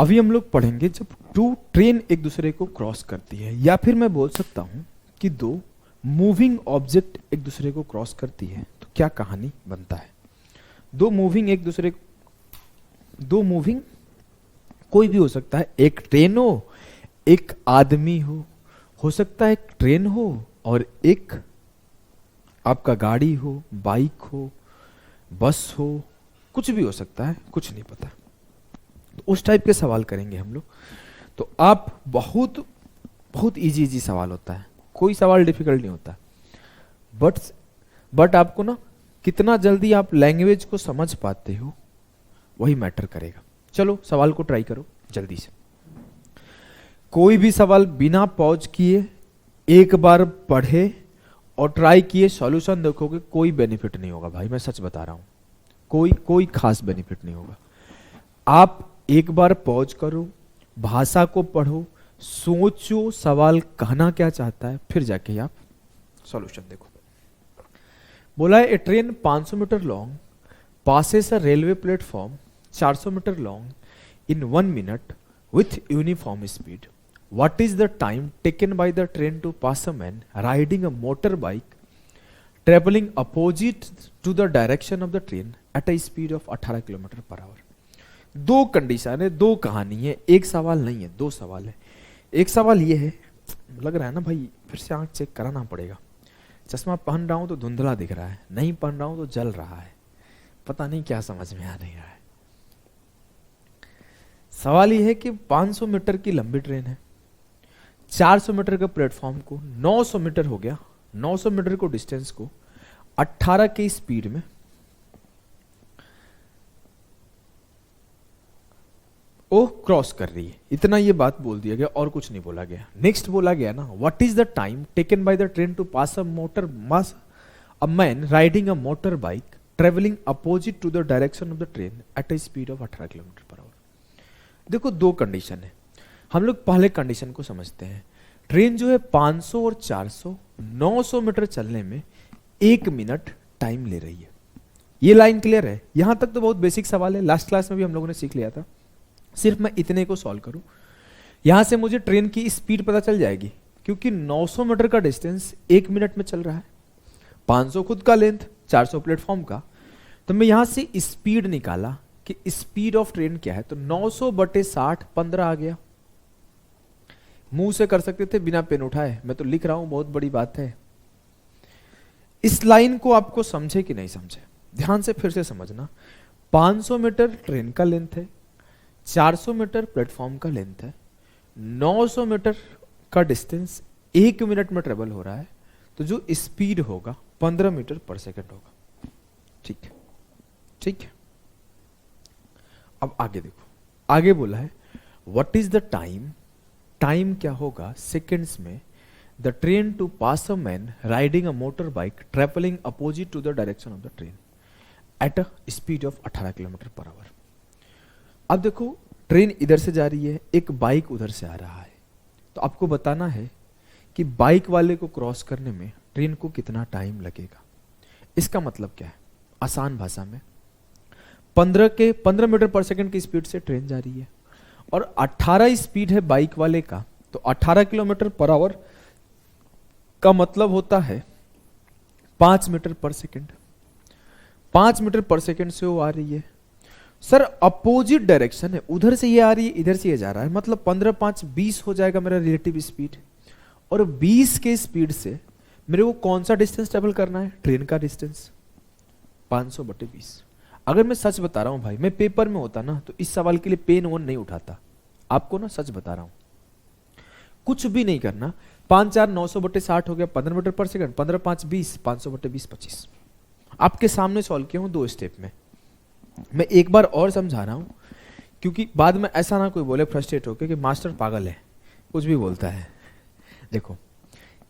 अभी हम लोग पढ़ेंगे जब दो ट्रेन एक दूसरे को क्रॉस करती है, या फिर मैं बोल सकता हूं कि दो मूविंग ऑब्जेक्ट एक दूसरे को क्रॉस करती है तो क्या कहानी बनता है। दो मूविंग कोई भी हो सकता है, एक ट्रेन हो, एक आदमी हो सकता है एक ट्रेन हो और एक आपका गाड़ी हो, बाइक हो, बस हो, कुछ भी हो सकता है, कुछ नहीं पता। तो उस टाइप के सवाल करेंगे हम लोग। तो आप बहुत बहुत इजी सवाल होता है, कोई सवाल डिफिकल्ट नहीं होता। बट आपको ना कितना जल्दी आप लैंग्वेज को समझ पाते हो वही मैटर करेगा। चलो सवाल को ट्राई करो जल्दी से। कोई भी सवाल बिना पॉज किए एक बार पढ़े और ट्राई किए सॉल्यूशन देखोगे, कोई बेनिफिट नहीं होगा भाई, मैं सच बता रहा हूं। कोई खास बेनिफिट नहीं होगा। आप एक बार पॉज करो, भाषा को पढ़ो, सोचो सवाल कहना क्या चाहता है, फिर जाके आप सॉल्यूशन देखो। बोला है a train 500 metre long passes a railway platform 400 metre long in 1 minute with uniform speed. What is the time taken by the train to pass a man riding a motorbike traveling opposite to the direction of the train at a speed of 18 kilometre per our. दो condition है, दो कहानी है, एक सवाल नहीं है, दो सवाल है। एक सवाल ये है, लग रहा है ना भाई फिर से आंख चेक कराना पड़ेगा, चश्मा पहन रहा हूं तो धुंधला दिख रहा है, नहीं पहन रहा हूं तो जल रहा है, पता नहीं क्या समझ में आ नहीं रहा है। सवाल यह है कि 500 मीटर की लंबी ट्रेन है, 400 मीटर के प्लेटफॉर्म को 900 मीटर हो गया, 900 मीटर को डिस्टेंस को 18 की स्पीड में वो क्रॉस कर रही है। इतना ये बात बोल दिया गया और कुछ नहीं बोला गया। नेक्स्ट बोला गया ना, what is the time taken by the train to pass a man riding a motor bike travelling opposite to the direction of the train at a speed of 18 kilometre per hour. देखो दो condition है, हम लोग पहले condition को समझते हैं। Train जो है 500 और 400 900 मीटर चलने में 1 मिनट टाइम ले रही है। ये लाइन क्लियर है? यहां तक तो बहुत बेसिक सवाल है, लास्ट क्लास में भी हम लोगों ने सीख लिया था। सिर्फ मैं इतने को सॉल्व करूं, यहां से मुझे ट्रेन की स्पीड पता चल जाएगी, क्योंकि 900 मीटर का डिस्टेंस 1 मिनट में चल रहा है, 500 खुद का लेंथ, 400 प्लेटफॉर्म का। तो मैं यहां से स्पीड निकाला कि स्पीड ऑफ ट्रेन क्या है, तो 900/60 15 आ गया। मुंह से कर सकते थे बिना पेन उठाए, मैं तो लिख रहा हूं, बहुत बड़ी बात है। इस लाइन को आपको समझे कि नहीं समझे, ध्यान से फिर से समझना। 500 मीटर ट्रेन का लेंथ है, 400 मीटर प्लेटफॉर्म का लेंथ है, 900 मीटर का डिस्टेंस 1 मिनट में ट्रेवल हो रहा है, तो जो स्पीड होगा 15 मीटर पर सेकंड होगा। ठीक है, ठीक है। अब आगे देखो, आगे बोला है what is the time, time क्या होगा सेकंड्स में, the train to pass a man riding a motor bike travelling opposite to the direction of the train at a speed of 18 kilometre per hour. अब देखो train इधर से जा रही है, एक बाइक उधर से आ रहा है, तो आपको बताना है कि बाइक वाले को क्रॉस करने में ट्रेन को कितना टाइम लगेगा। इसका मतलब क्या है, आसान भाषा में 15 मीटर पर सेकंड की स्पीड से ट्रेन जा रही है और 18 स्पीड है बाइक वाले का, तो 18 किलोमीटर पर आवर का मतलब होता है 5 मीटर पर सेकंड। 5 मीटर पर सेकंड से वो आ रही है। सर अपोजिट डायरेक्शन है, उधर से ये आ रही है, इधर से ये जा रहा है, मतलब 15 5 20 हो जाएगा मेरा रिलेटिव स्पीड। और 20 के स्पीड से मेरे को कौन सा डिस्टेंस ट्रेवल करना है, ट्रेन का डिस्टेंस 500/20। अगर मैं सच बता रहा हूं भाई, मैं पेपर में होता ना तो इस सवाल के लिए पेन वन नहीं उठाता। आपको ना सच बता रहा हूं, कुछ भी नहीं करना। 5 4 900/60 हो गया 15 मीटर पर सेकंड, 15 5 20, 500/20 25। आपके सामने सॉल्व किया हूं 2 स्टेप में। मैं एक बार और समझा रहा हूं, क्योंकि बाद में ऐसा ना कोई बोले फ्रस्ट्रेट होकर कि मास्टर पागल है, कुछ भी बोलता है। देखो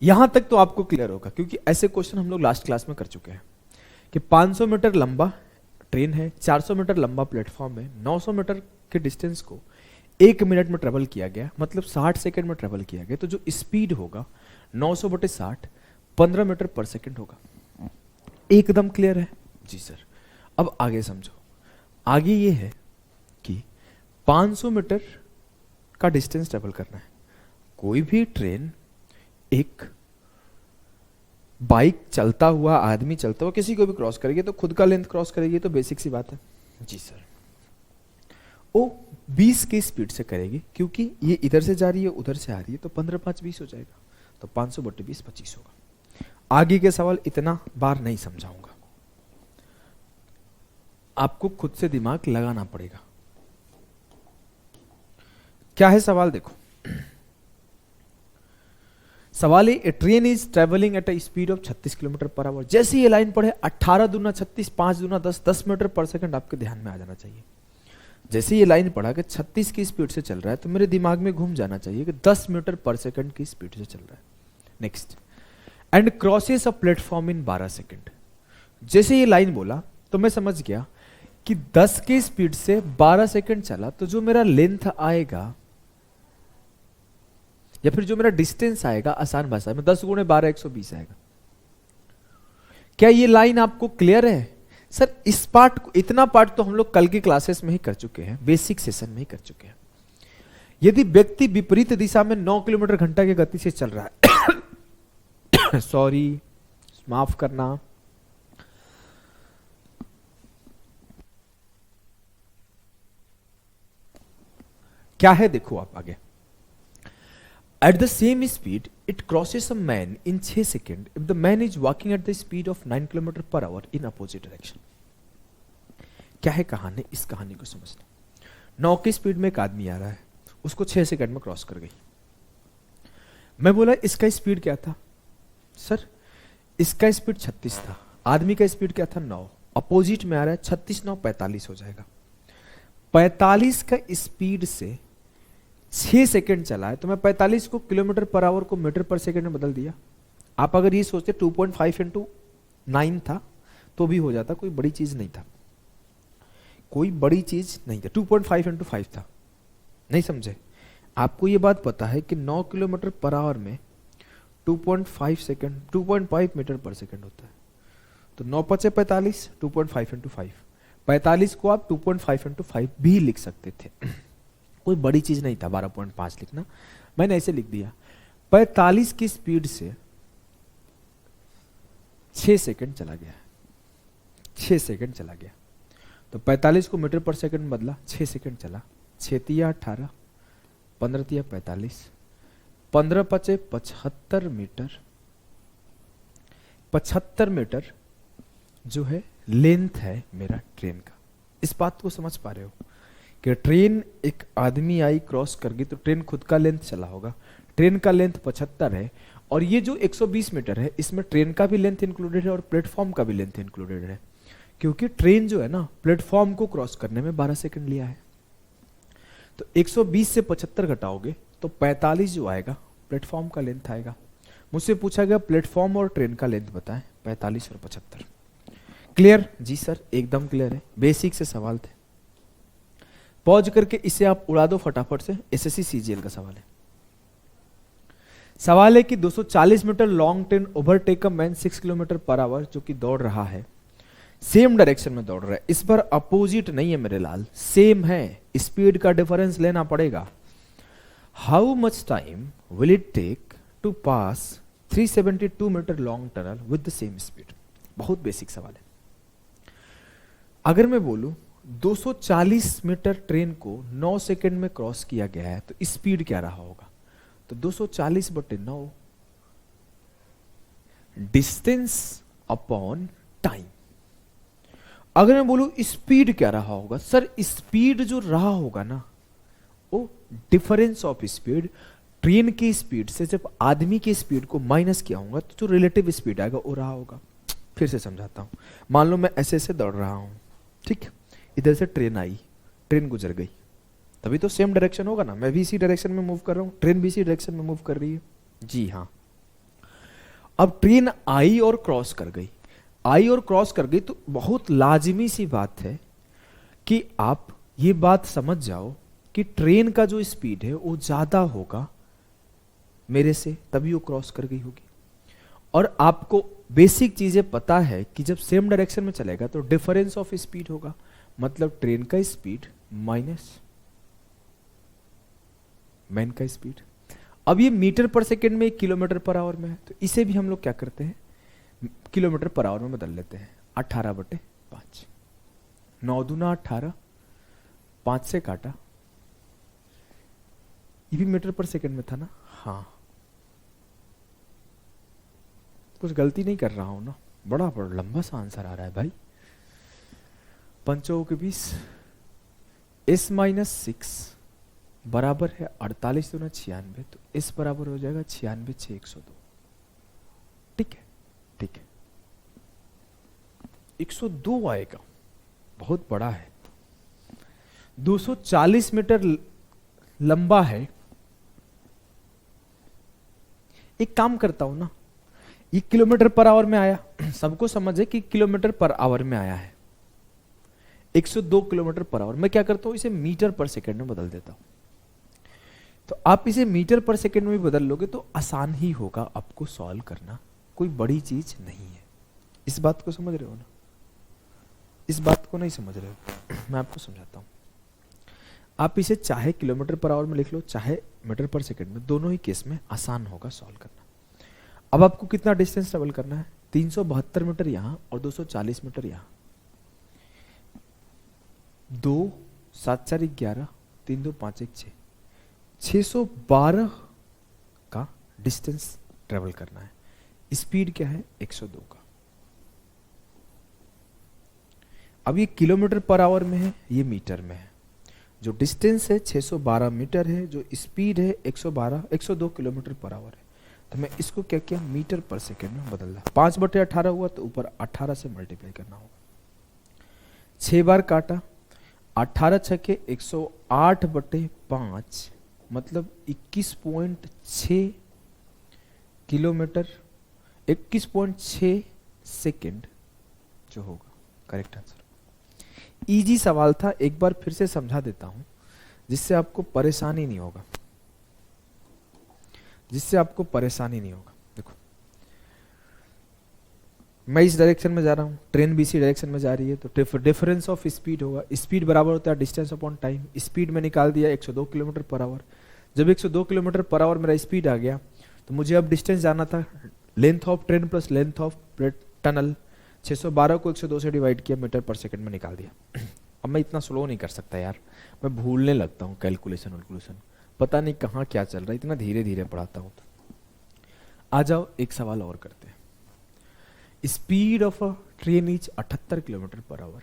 यहां तक तो आपको क्लियर होगा, क्योंकि ऐसे क्वेश्चन हम लोग लास्ट क्लास में कर चुके हैं कि 500 मीटर लंबा ट्रेन है, 400 मीटर लंबा प्लेटफॉर्म है, 900 मीटर के डिस्टेंस को 1 मिनट में ट्रेवल किया गया, मतलब 60 सेकंड में ट्रेवल किया गया, तो जो स्पीड होगा 900/60 15 मीटर पर सेकंड होगा। एकदम क्लियर है जी सर। अब आगे समझो, आगे ये है कि 500 मीटर का डिस्टेंस ट्रेवल करना है। कोई भी ट्रेन एक बाइक चलता हुआ, आदमी चलता हुआ किसी को भी क्रॉस करेगी तो खुद का लेंथ क्रॉस करेगी, तो बेसिक सी बात है। जी सर। वो 20 की स्पीड से करेगी, क्योंकि ये इधर से जा रही है उधर से आ रही है, तो 15 5 20 हो जाएगा, तो 500/20 25 होगा। आगे के सवाल इतना बार नहीं समझाऊंगा, आपको खुद से दिमाग लगाना पड़ेगा। क्या है सवाल, देखो सवाल है, a train is travelling at a speed of 36 kilometre per hour. जैसे ये लाइन पढ़े 18 दूना 36, 5 दूना 10, 10 मीटर पर सेकंड आपके ध्यान में आ जाना चाहिए। जैसे ये लाइन पढ़ा कि 36 की स्पीड से चल रहा है, तो मेरे दिमाग में घूम जाना चाहिए कि 10 मीटर पर सेकंड की स्पीड से चल रहा है। Next, and crosses a platform in 12 second. जैसे ये लाइन बोला तो मैं समझ गया कि 10 की स्पीड से 12 सेकंड चला, तो जो मेरा लेंथ आएगा या फिर जो मेरा डिस्टेंस आएगा, आसान भाषा में 10 × 12 120 आएगा। क्या ये लाइन आपको क्लियर है? सर इस पार्ट को, इतना पार्ट तो हम लोग कल की क्लासेस में ही कर चुके हैं, बेसिक सेशन में ही कर चुके हैं। यदि व्यक्ति विपरीत दिशा में 9 किलोमीटर घंटा की गति से चल रहा है सॉरी, माफ करना, क्या है देखो आप आगे। At the same speed, it crosses a man in 6 seconds if the man is walking at the speed of 9 km per hour in opposite direction. क्या है कहानी, इस कहानी को समझना। 9 की स्पीड में एक आदमी आ रहा है, उसको 6 सेकंड में क्रॉस कर गई। मैं बोला इसका स्पीड क्या था? सर इसका स्पीड 36 था, आदमी का स्पीड क्या था? 9। अपोजिट में आ रहा है, 36 9 45 हो जाएगा। 45 का स्पीड से 6 सेकंड चला है, तो मैं 45 को किलोमीटर पर आवर को मीटर पर सेकंड में बदल दिया। आप अगर ये सोचते 2.5 × 9 था तो भी हो जाता, कोई बड़ी चीज नहीं था, कोई बड़ी चीज नहीं था। 2.5 × 5 था, नहीं समझे? आपको ये बात पता है कि 9 किलोमीटर पर आवर में 2.5 सेकंड 2.5 मीटर पर सेकंड होता है, तो 9 × 5 = 45, 2.5 × 5, 45 को आप 2.5 × 5 भी लिख सकते थे, कोई बड़ी चीज नहीं था 12.5 लिखना, मैंने ऐसे लिख दिया। 45 की स्पीड से 6 सेकंड चला गया, 6 सेकंड चला गया, तो 45 को मीटर पर सेकंड बदला, 6 सेकंड चला, 6 × 18, 15 × 45, 15 × 5 = 75 मीटर। 75 मीटर जो है लेंथ है मेरा ट्रेन का। इस बात को समझ पा रहे हो कि ट्रेन, एक आदमी आई क्रॉस कर गई, तो ट्रेन खुद का लेंथ चला होगा, ट्रेन का लेंथ 75 है, और ये जो 120 मीटर है इसमें ट्रेन का भी लेंथ इंक्लूडेड है और प्लेटफॉर्म का भी लेंथ इंक्लूडेड है, क्योंकि ट्रेन जो है ना प्लेटफॉर्म को क्रॉस करने में 12 सेकंड लिया है। तो 120 से 75 घटाओगे तो 45 जो आएगा प्लेटफॉर्म का लेंथ आएगा। मुझसे पूछा गया प्लेटफॉर्म और ट्रेन का लेंथ बताएं, 45 और 75। क्लियर? जी सर एकदम क्लियर है, बेसिक से सवाल थे। पॉज करके इसे आप उड़ा दो फटाफट से, एसएससी सीजीएल का सवाल है। सवाल है कि 240 metre long train overtake a man 6 kilometre per hour, जो कि दौड़ रहा है, सेम डायरेक्शन में दौड़ रहा है। इस पर अपोजिट नहीं है मेरे लाल, सेम है, स्पीड का डिफरेंस लेना पड़ेगा। How much time will it take to pass 372 metre long tunnel with the same speed? बहुत बेसिक सवाल है। अगर मैं बोलूं 240 मीटर ट्रेन को 9 सेकंड में क्रॉस किया गया है, तो स्पीड क्या रहा होगा? तो 240/9 डिस्टेंस अपॉन टाइम। अगर मैं बोलूं स्पीड क्या रहा होगा, सर स्पीड जो रहा होगा ना, वो डिफरेंस ऑफ स्पीड, ट्रेन की स्पीड से जब आदमी की स्पीड को माइनस किया होगा, तो जो रिलेटिव स्पीड आएगा वो रहा होगा। फिर से समझाता हूं, मान लो मैं ऐसे ऐसे दौड़ रहा हूं, ठीक, इधर से ट्रेन आई, ट्रेन गुजर गई, तभी तो सेम डायरेक्शन होगा ना, मैं भी इसी डायरेक्शन में मूव कर रहा हूं, ट्रेन भी इसी डायरेक्शन में मूव कर रही है। जी हाँ, अब ट्रेन आई और क्रॉस कर गई, आई और क्रॉस कर गई, तो बहुत लाजिमी सी बात है कि आप ये बात समझ जाओ कि ट्रेन का जो स्पीड है वो ज्यादा होगा मेरे से, तभी वो क्रॉस कर गई होगी। और आपको बेसिक चीजें पता है कि जब सेम डायरेक्शन में चलेगा तो डिफरेंस ऑफ स्पीड होगा, मतलब ट्रेन का स्पीड माइनस मैन का स्पीड। अब ये मीटर पर सेकेंड में किलोमीटर पर आवर में है, तो इसे भी हम लोग क्या करते हैं, किलोमीटर पर आवर में बदल लेते हैं। 18/5, 9 दूना 18, 5 से काटा, ये भी मीटर पर सेकेंड में था ना, हाँ कुछ गलती नहीं कर रहा हूं ना, बड़ा लंबा सा आंसर आ रहा है भाई। 5 के 20, S-6 बराबर है 48 दूना 96, तो S बराबर हो जाएगा 96/602। ठीक है, ठीक है, 102 आएगा, बहुत बड़ा है। 240 मीटर लंबा है। एक काम करता हूं ना, ये किलोमीटर पर आवर में आया, सबको समझ है कि किलोमीटर पर आवर में आया है। 102 किलोमीटर पर आवर, मैं क्या करता हूं, इसे मीटर पर सेकेंड में बदल देता हूं। तो आप इसे मीटर पर सेकेंड में भी बदल लोगे तो आसान ही होगा आपको सॉल्व करना, कोई बड़ी चीज नहीं है। इस बात को समझ रहे हो ना? इस बात को नहीं समझ रहे हो, मैं आपको समझाता हूं। आप इसे चाहे किलोमीटर पर आवर में लिख लो, चाहे मीटर पर सेकेंड में, दोनों ही केस में आसान होगा सॉल्व करना। अब आपको कितना डिस्टेंस ट्रेवल करना है, 372 मीटर यहां और 240 मीटर यहां। 2 7 4 11, 3 2 5 1 6, 612 का डिस्टेंस ट्रेवल करना है। स्पीड क्या है, 102 का। अब ये किलोमीटर पर आवर में है, ये मीटर में है। जो डिस्टेंस है 612 मीटर है, जो स्पीड है 102 किलोमीटर पर आवर है। तो मैं इसको क्या किया, मीटर पर सेकेंड में बदल दिया। 5/18 हुआ तो ऊपर 18 से मल्टीप्लाई करना होगा। 6 बार काटा, 18 छके 108/5, मतलब 21.6 किलोमीटर, 21.6 सेकेंड जो होगा करेक्ट आंसर। इजी सवाल था, एक बार फिर से समझा देता हूं जिससे आपको परेशानी नहीं होगा, जिससे आपको परेशानी नहीं होगा। देखो मैं इस डायरेक्शन में जा रहा हूं, ट्रेन भी इसी डायरेक्शन में जा रही है, तो डिफरेंस ऑफ स्पीड होगा। स्पीड बराबर होता है डिस्टेंस अपॉन टाइम। स्पीड में निकाल दिया 102 किलोमीटर पर आवर। जब 102 किलोमीटर पर आवर मेरा स्पीड आ गया, तो मुझे अब डिस्टेंस जाना था, length of train plus length of tunnel. 612 को 102 से डिवाइड किया, मीटर पर सेकंड में निकाल दिया। अब मैं इतना स्लो नहीं कर सकता यार, मैं भूलने लगता हूँ कैलकुलेशन, पता नहीं कहाँ क्या चल रहा है, इतना धीरे धीरे पढ़ाता हूँ। तो आ जाओ एक सवाल और करते हैं। Speed of a train is 78 kilometre per our.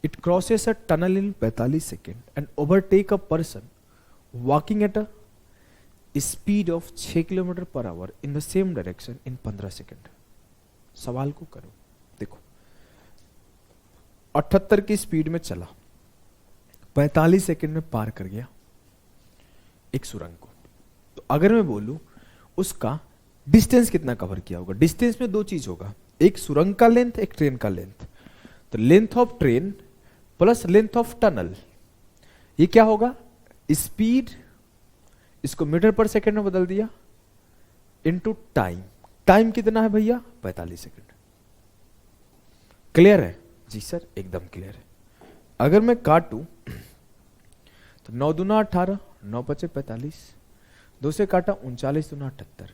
It crosses a tunnel in 45 second and overtake a person walking eight a speed of 6 kilometre per hour in the same direction in 15 second. सवाल को करो। देखो 78 की speed में चला, 45 second में पार कर गया एक सुरंग को। तो अगर मैं बोलूं उसका डिस्टेंस कितना कवर किया होगा, डिस्टेंस में दो चीज होगा, एक सुरंग का लेंथ, एक ट्रेन का लेंथ। तो length of train plus length of tunnel, ये क्या होगा, स्पीड, इसको मीटर पर सेकेंड में बदल दिया, इनटू टाइम। टाइम कितना है भैया, 45 सेकेंड। क्लियर है जी सर, एकदम क्लियर है। अगर मैं काटूं तो 9 दूना 18, 9 पचे 45, 2 से काटा 39 दूना 78,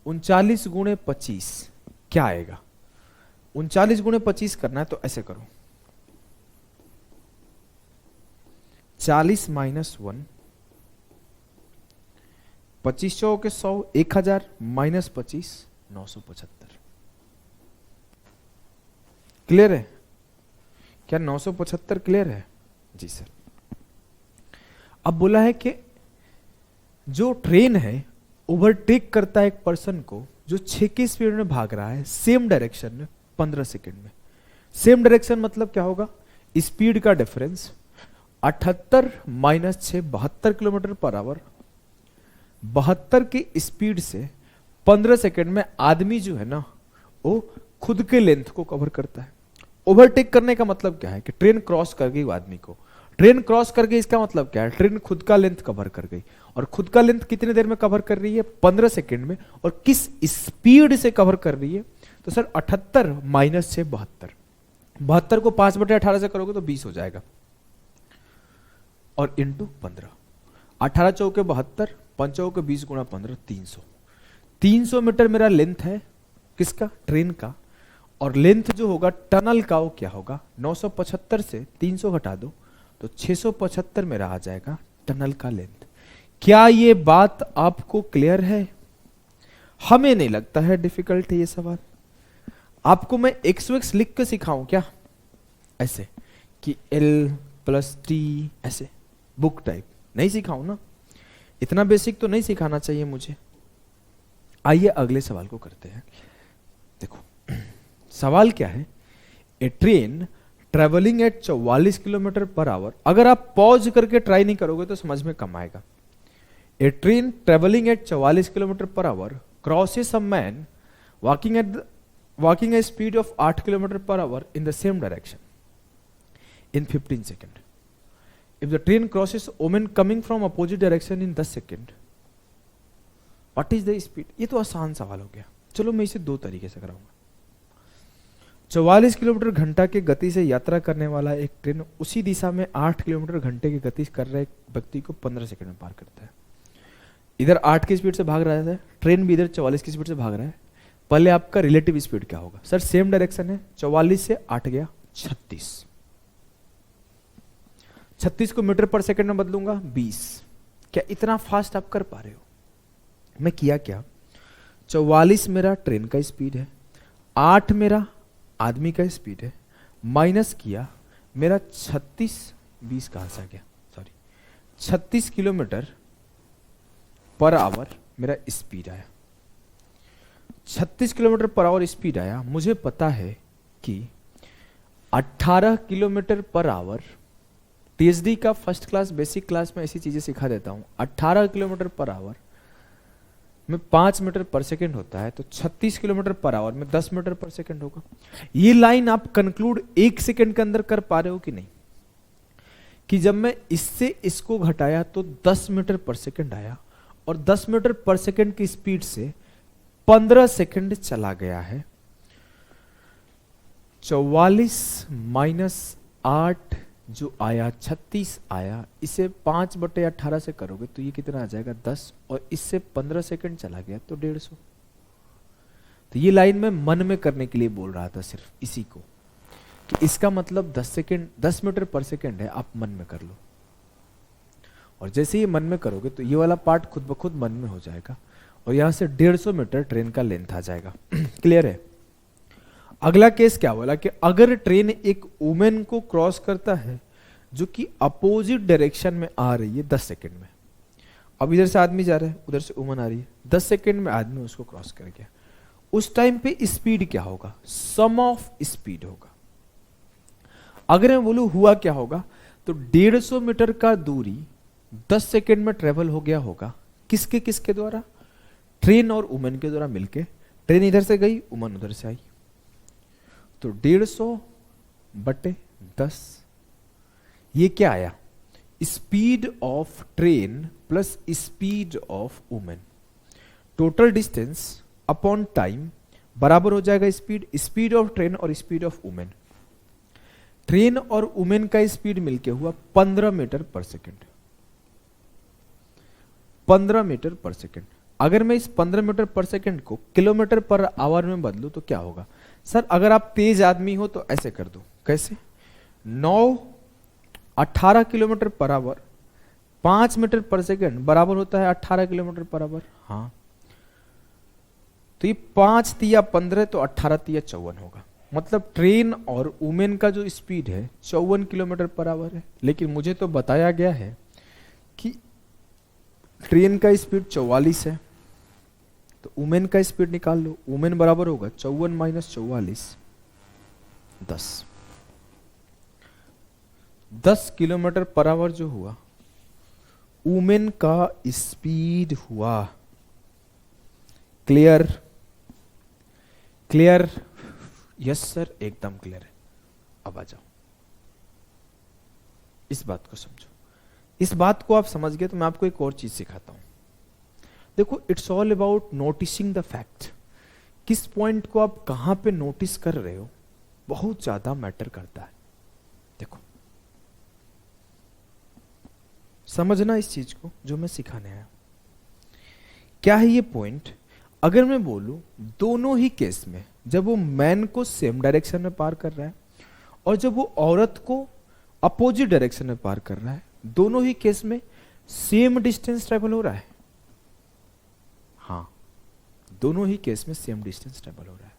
39 गुणे 25 क्या आएगा, 39 गुणे 25 करना है तो ऐसे करो, 40 माइनस 1, 2500 के 100, 1000 माइनस 25, 975। क्लियर है क्या, 975 क्लियर है जी सर। अब बोला है कि जो ट्रेन है ओवरटेक करता है एक पर्सन को जो 6 की स्पीड में भाग रहा है सेम डायरेक्शन में 15 सेकेंड में। सेम डायरेक्शन मतलब क्या होगा, स्पीड का difference 78 minus 6, 72 kilometre per our. 72 की स्पीड से 15 सेकेंड में आदमी जो है ना वो खुद के लेंथ को कवर करता है। ओवरटेक करने का मतलब क्या है कि ट्रेन क्रॉस कर गई आदमी को, ट्रेन क्रॉस कर गई, इसका मतलब क्या है, ट्रेन खुद का लेंथ कवर कर गई। और खुद का लेंथ कितने देर में कवर कर रही है, 15 सेकेंड में, और किस स्पीड से कवर कर रही है। तो सर 78 माइनस 6, 72, 72 को 5/18 से करोगे तो 20 हो जाएगा, और इंटू 15। 18 चौके 72, 5 चौके 20 गुणा 15, 300। 300 मीटर मेरा लेंथ है किसका, ट्रेन का, और लेंथ जो होगा टनल का वो क्या होगा, 975 से 300 घटा दो तो 675 मेरा आ जाएगा टनल का लेंथ। क्या ये बात आपको क्लियर है? हमें नहीं लगता है डिफिकल्ट है ये सवाल। आपको मैं x लिख के सिखाऊं क्या, ऐसे कि L प्लस T ऐसे बुक टाइप नहीं सिखाऊं ना, इतना बेसिक तो नहीं सिखाना चाहिए मुझे। आइए अगले सवाल को करते हैं। देखो सवाल क्या है, a train travelling at 44 kilometre per hour. अगर आप पॉज करके ट्राई नहीं करोगे तो समझ में कम आएगा। A train travelling at 44 kilometre per hour crosses a man walking a speed of 8 km per hour in the same direction in 15 seconds. If the train crosses woman coming from opposite direction in 10 seconds, what is the speed? ये तो आसान सवाल हो गया। चलो मैं इसे दो तरीके से कराऊंगा। 44 किलोमीटर घंटा के गति से यात्रा करने वाला एक ट्रेन उसी दिशा में 8 किलोमीटर घंटे की गति कर रहे व्यक्ति को 15 सेकंड में पार करता है। इधर 8 की स्पीड से भाग रहा है ट्रेन, भी इधर 44 की स्पीड से भाग रहा है। पहले आपका रिलेटिव स्पीड क्या होगा? सर सेम डायरेक्शन है, 44 से 8 गया 36। 36 को मीटर पर सेकंड में बदलूंगा 20। क्या इतना फास्ट आप कर पा रहे हो? मैं किया क्या, 44 मेरा ट्रेन का स्पीड है, 8 मेरा आदमी का स्पीड है, माइनस किया मेरा 20 कहां से आ गया, सॉरी 36 किलोमीटर पर आवर मेरा स्पीड आया। 36 किलोमीटर पर आवर स्पीड आया। मुझे पता है कि 18 किलोमीटर पर आवर, टीएसडी का फर्स्ट क्लास बेसिक क्लास में ऐसी चीजें सिखा देता हूं। 18 किलोमीटर पर आवर में 5 मीटर पर सेकंड होता है, तो 36 किलोमीटर पर आवर में 10 मीटर पर सेकंड होगा। ये लाइन आप कंक्लूड 1 सेकंड के अंदर कर पा रहे हो कि नहीं, कि जब मैं इससे इसको घटाया तो 10 मीटर पर सेकंड आया, और 10 मीटर पर सेकंड की स्पीड से 15 सेकंड चला गया है। 44 माइनस 8 जो आया 36 आया, इसे 5/18 से करोगे तो ये कितना आ जाएगा 10, और इससे 15 सेकंड चला गया तो 150। तो ये लाइन मैं मन में करने के लिए बोल रहा था सिर्फ इसी को, कि इसका मतलब 10 मीटर पर सेकंड है, आप मन में कर लो। और जैसे ही मन में करोगे तो ये वाला पार्ट खुद ब खुद मन में हो जाएगा, और यहां से 150 मीटर ट्रेन का लेंथ आ जाएगा। क्लियर है? अगला केस क्या बोला कि अगर ट्रेन एक वुमेन को क्रॉस करता है जो कि अपोजिट डायरेक्शन में आ रही है 10 सेकंड में। अब इधर से आदमी जा रहा है, उधर से वुमन आ रही है, 10 सेकंड में आदमी उसको क्रॉस कर गया। उस टाइम पे स्पीड क्या होगा? सम ऑफ स्पीड होगा। अगर मैं बोलूं हुआ क्या होगा, तो 150 मीटर का दूरी 10 सेकंड में ट्रेवल हो गया होगा। किसके किसके द्वारा? ट्रेन और वुमेन के द्वारा मिलके। ट्रेन इधर से गई, वुमेन उधर से आई, तो 150/10। ये क्या आया? Speed of train plus speed of women. Total distance upon time बराबर हो जाएगा स्पीड ऑफ ट्रेन और स्पीड ऑफ वुमेन। ट्रेन और वुमेन का स्पीड मिलके हुआ 15 मीटर पर सेकंड। 15 मीटर पर सेकंड। अगर मैं इस 15 मीटर पर सेकंड को किलोमीटर पर आवर में बदलूं तो क्या होगा? सर अगर आप तेज आदमी हो तो ऐसे कर दो। कैसे? 18 किलोमीटर पर आवर 5 मीटर पर सेकंड बराबर होता है 18 किलोमीटर पर आवर। हाँ, तो ये 5 तिया 15 तो 18 तिया 54 होगा। मतलब ट्रेन और वुमेन का जो स्पीड है 54 किलोमीटर पर आवर है। लेकिन मुझे तो बताया गया है कि ट्रेन का स्पीड 44 है, तो वुमेन का स्पीड निकाल लो। वुमेन बराबर होगा 54 माइनस 44 10 किलोमीटर पर आवर जो हुआ वुमेन का स्पीड हुआ। क्लियर? क्लियर? यस सर, एकदम क्लियर है। अब आ जाओ, इस बात को समझो। इस बात को आप समझ गए तो मैं आपको एक और चीज सिखाता हूं। देखो, it's all about noticing the fact. किस पॉइंट को आप कहां पे नोटिस कर रहे हो बहुत ज्यादा मैटर करता है। देखो, समझना इस चीज को जो मैं सिखाने आया। क्या है ये पॉइंट? अगर मैं बोलूं दोनों ही केस में जब वो मैन को सेम डायरेक्शन में पार कर रहा है और जब वो औरत को अपोजिट डायरेक्शन में पार कर रहा है, दोनों ही केस में सेम डिस्टेंस ट्रेवल हो रहा है। हाँ, दोनों ही केस में सेम डिस्टेंस ट्रेवल हो रहा है।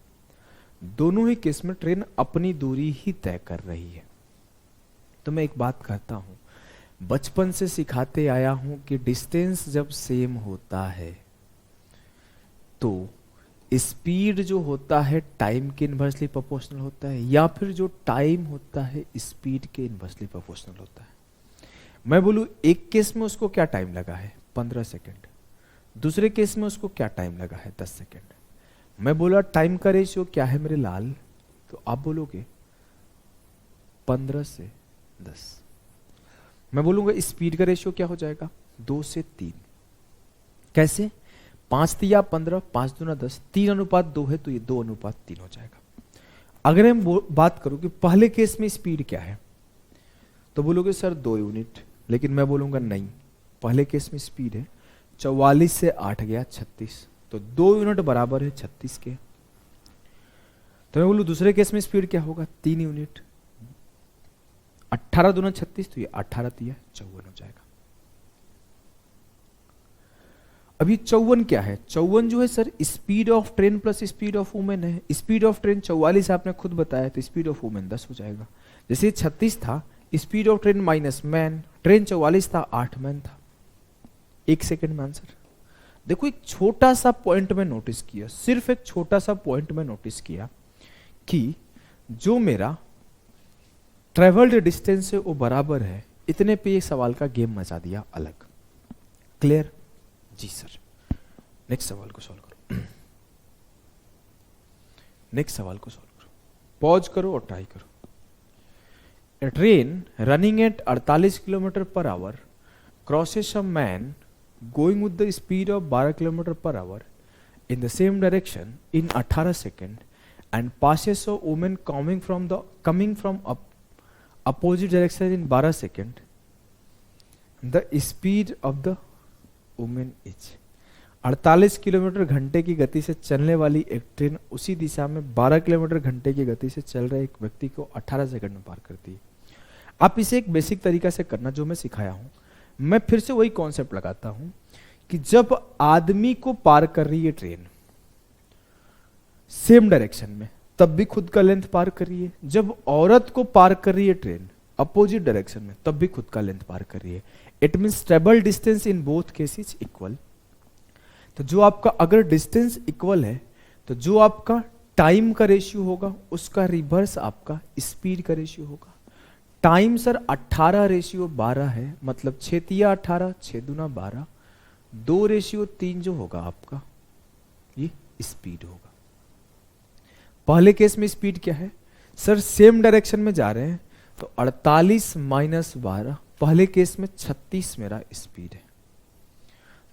दोनों ही केस में ट्रेन अपनी दूरी ही तय कर रही है। तो मैं एक बात कहता हूं, बचपन से सिखाते आया हूं कि डिस्टेंस जब सेम होता है तो स्पीड जो होता है टाइम के इनवर्सली प्रोपोर्शनल होता है, या फिर जो टाइम होता है स्पीड के इनवर्सली प्रोपोर्शनल होता है। मैं बोलूं एक केस में उसको क्या टाइम लगा है 15 सेकेंड, दूसरे केस में उसको क्या टाइम लगा है 10 सेकेंड। मैं बोला टाइम का रेशियो क्या है मेरे लाल, तो आप बोलोगे 15 से 10। मैं बोलूंगा स्पीड का रेशियो क्या हो जाएगा 2 से 3। कैसे? 5 तिया 15, 5 दूना 10, 3:2 है तो ये 2:3 हो जाएगा। अगर हम बात करूं कि पहले केस में स्पीड क्या है, तो बोलोगे सर 2 यूनिट, लेकिन मैं बोलूंगा नहीं, पहले केस में स्पीड है 44 से 8 गया 36, तो 2 यूनिट बराबर है 36 के। तो मैं बोलूं दूसरे केस में स्पीड क्या होगा 3 यूनिट, 18 दूना 36, तो ये 18 तिया 54 हो जाएगा। अभी 54 क्या है? 54 जो है sir speed of train plus speed of women है। स्पीड ऑफ ट्रेन 44 आपने खुद बताया, तो स्पीड ऑफ वुमेन 10 हो जाएगा। जैसे 36 था speed of train minus man, train 44 था 8 मैन था। 1 सेकेंड में आंसर। देखो एक छोटा सा पॉइंट में नोटिस किया, सिर्फ एक छोटा सा पॉइंट में नोटिस किया कि जो मेरा ट्रेवल्ड डिस्टेंस है वो बराबर है, इतने पे ये सवाल का गेम मचा दिया अलग। क्लियर? जी सर। नेक्स्ट सवाल को सॉल्व करो। नेक्स्ट सवाल को सॉल्व करो, पॉज करो और ट्राई करो। A train running at 48 km/h crosses a man going with the speed of 12 km/h in the same direction in 18 seconds and passes a woman coming from opposite direction in 12 seconds. The speed of the woman is 48 kilometre घंटे की गति से चलने वाली एक train उसी दिशा में 12 kilometre घंटे की गति से चल रहे एक व्यक्ति को 18 सेकंड में पार करती है। आप इसे एक बेसिक तरीका से करना जो मैं सिखाया हूं। मैं फिर से वही कॉन्सेप्ट लगाता हूं कि जब आदमी को पार कर रही है ट्रेन सेम डायरेक्शन में, तब भी खुद का लेंथ पार कर रही है। जब औरत को पार कर रही है ट्रेन अपोजिट डायरेक्शन में, तब भी खुद का लेंथ पार कर रही है। It means travel distance in both cases equal. तो जो आपका अगर डिस्टेंस इक्वल है तो जो आपका टाइम का रेशियो होगा उसका रिवर्स आपका स्पीड का रेशियो होगा। टाइम सर 18 रेशियो 12 है, मतलब 6 तिया 18, 6 दूना 12, 2 रेशियो 3 जो होगा आपका ये स्पीड होगा। पहले केस में स्पीड क्या है सर, सेम डायरेक्शन में जा रहे हैं तो 48 माइनस 12, पहले केस में 36 मेरा स्पीड है।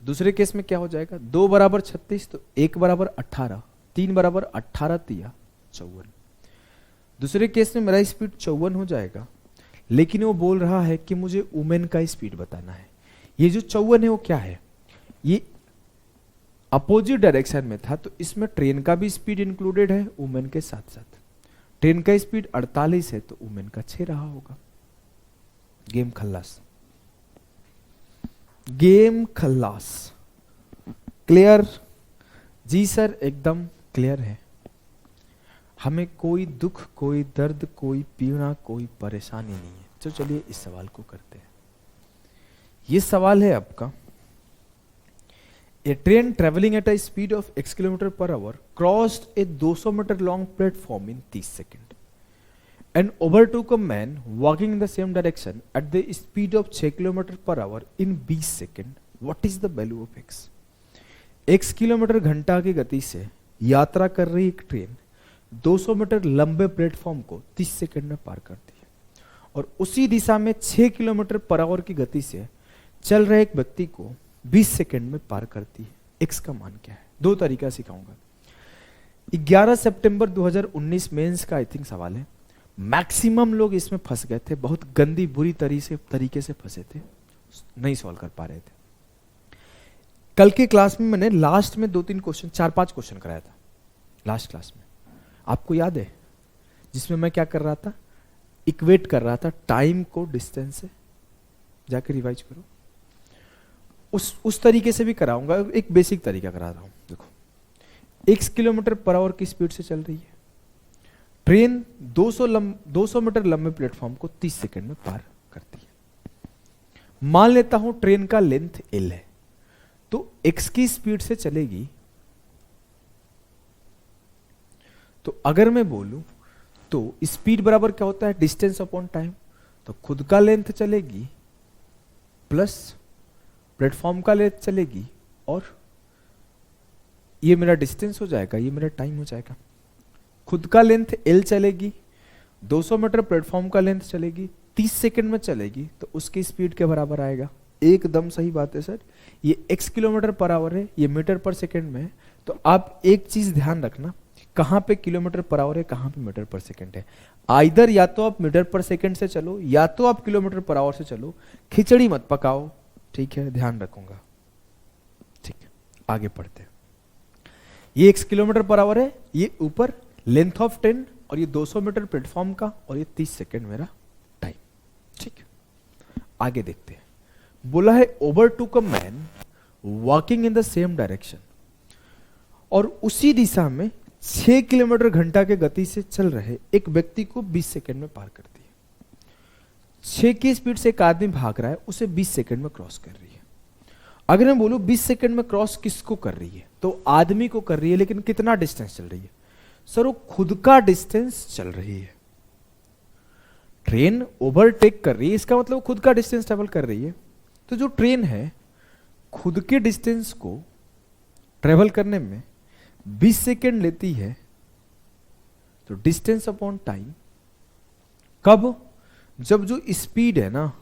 दूसरे केस में क्या हो जाएगा 2 बराबर 36 तो 1 बराबर 18, 3 बराबर 18 तिया 54। दूसरे केस में मेरा स्पीड 54 हो जाएगा, लेकिन वो बोल रहा है कि मुझे वुमेन का स्पीड बताना है। ये जो 54 है वो क्या है, ये अपोजिट डायरेक्शन में था तो इसमें ट्रेन का भी स्पीड इंक्लूडेड है वुमेन के साथ साथ। ट्रेन का स्पीड 48 है तो वुमेन का 6 रहा होगा। गेम खल्लास, गेम खल्लास। क्लियर? जी सर एकदम क्लियर है। हमें कोई दुख, कोई दर्द, कोई पीड़ा, कोई परेशानी नहीं है। तो चलिए इस सवाल को करते हैं। ये सवाल है आपका, a train travelling at a speed of x km/h crossed a 200 metre long platform in 30 second and overtook a man walking in the same direction at the speed of 6 km/h in 20 second. What is the value of x? x kilometre घंटा की गति से यात्रा कर रही एक train 200 metre लंबे platform को 30 सेकंड में पार करती है और उसी दिशा में 6 km/h की गति से चल रहे एक व्यक्ति को 20 सेकंड में पार करती है। x का मान क्या है? 2 तरीका सिखाऊंगा। 11 सितंबर 2019 मेंस का आई थिंक सवाल है। मैक्सिमम लोग इसमें फंस गए थे, बहुत गंदी बुरी तरीके से फंसे थे। नहीं सॉल्व कर पा रहे थे। कल के क्लास में मैंने लास्ट में 2-3 क्वेश्चन, 4-5 क्वेश्चन कराया था लास्ट क्लास में, आपको याद है? जिसमें मैं क्या कर रहा था, इक्वेट कर रहा था टाइम को डिस्टेंस से। जाकर रिवाइज करो, उस तरीके से भी कराऊंगा, एक बेसिक तरीका करा रहा हूं। देखो, 1 किलोमीटर पर आवर की स्पीड से चल रही है ट्रेन, 200 मीटर लंबे प्लेटफॉर्म को 30 सेकंड में पार करती है। मान लेता हूं ट्रेन का लेंथ L है, तो x की स्पीड से चलेगी। तो अगर मैं बोलूं तो स्पीड बराबर क्या होता है, डिस्टेंस अपॉन टाइम। तो खुद का लेंथ चलेगी प्लस प्लेटफॉर्म का लेंथ चलेगी, और ये मेरा डिस्टेंस हो जाएगा, ये मेरा टाइम हो जाएगा। खुद का लेंथ L चलेगी, 200 मीटर प्लेटफॉर्म का लेंथ चलेगी, 30 सेकंड में चलेगी, तो उसकी स्पीड के बराबर आएगा। एकदम सही बात है सर, ये x किलोमीटर पर आवर है, ये मीटर पर सेकंड में है। तो आप एक चीज ध्यान रखना, कहां पे किलोमीटर पर आवर है, कहां पे मीटर पर सेकंड है। आइदर या तो आप मीटर पर सेकंड से चलो, या तो आप किलोमीटर पर आवर से चलो। खिचड़ी मत पकाओ, ठीक है? ध्यान रखूंगा, ठीक है? आगे पढ़ते हैं। ये x किलोमीटर पर आवर है, ये ऊपर लेंथ ऑफ ट्रेन, और ये 200 मीटर प्लेटफॉर्म का, और ये 30 सेकंड मेरा टाइम, ठीक है? आगे देखते हैं। बोला है overtook a man walking in the same direction, और उसी दिशा में 6 किलोमीटर घंटा के गति से चल रहे एक व्यक्ति को 20 सेकंड में पार करती है। 6 की स्पीड से एक आदमी भाग रहा है, उसे 20 सेकंड में क्रॉस कर रही है। अगर मैं बोलूं 20 सेकंड में क्रॉस किसको कर रही है, तो आदमी को कर रही है, लेकिन कितना डिस्टेंस चल रही है? सर, वो खुद का डिस्टेंस चल रही है। ट्रेन ओवरटेक कर रही है, इसका मतलब खुद का डिस्टेंस ट्रेवल कर रही है। तो जो ट्रेन है, खुद के डिस्टेंस को ट्रेवल करने में 20 सेकेंड लेती है, तो डिस्टेंस अपॉन टाइम कब? जब जो स्पीड है ना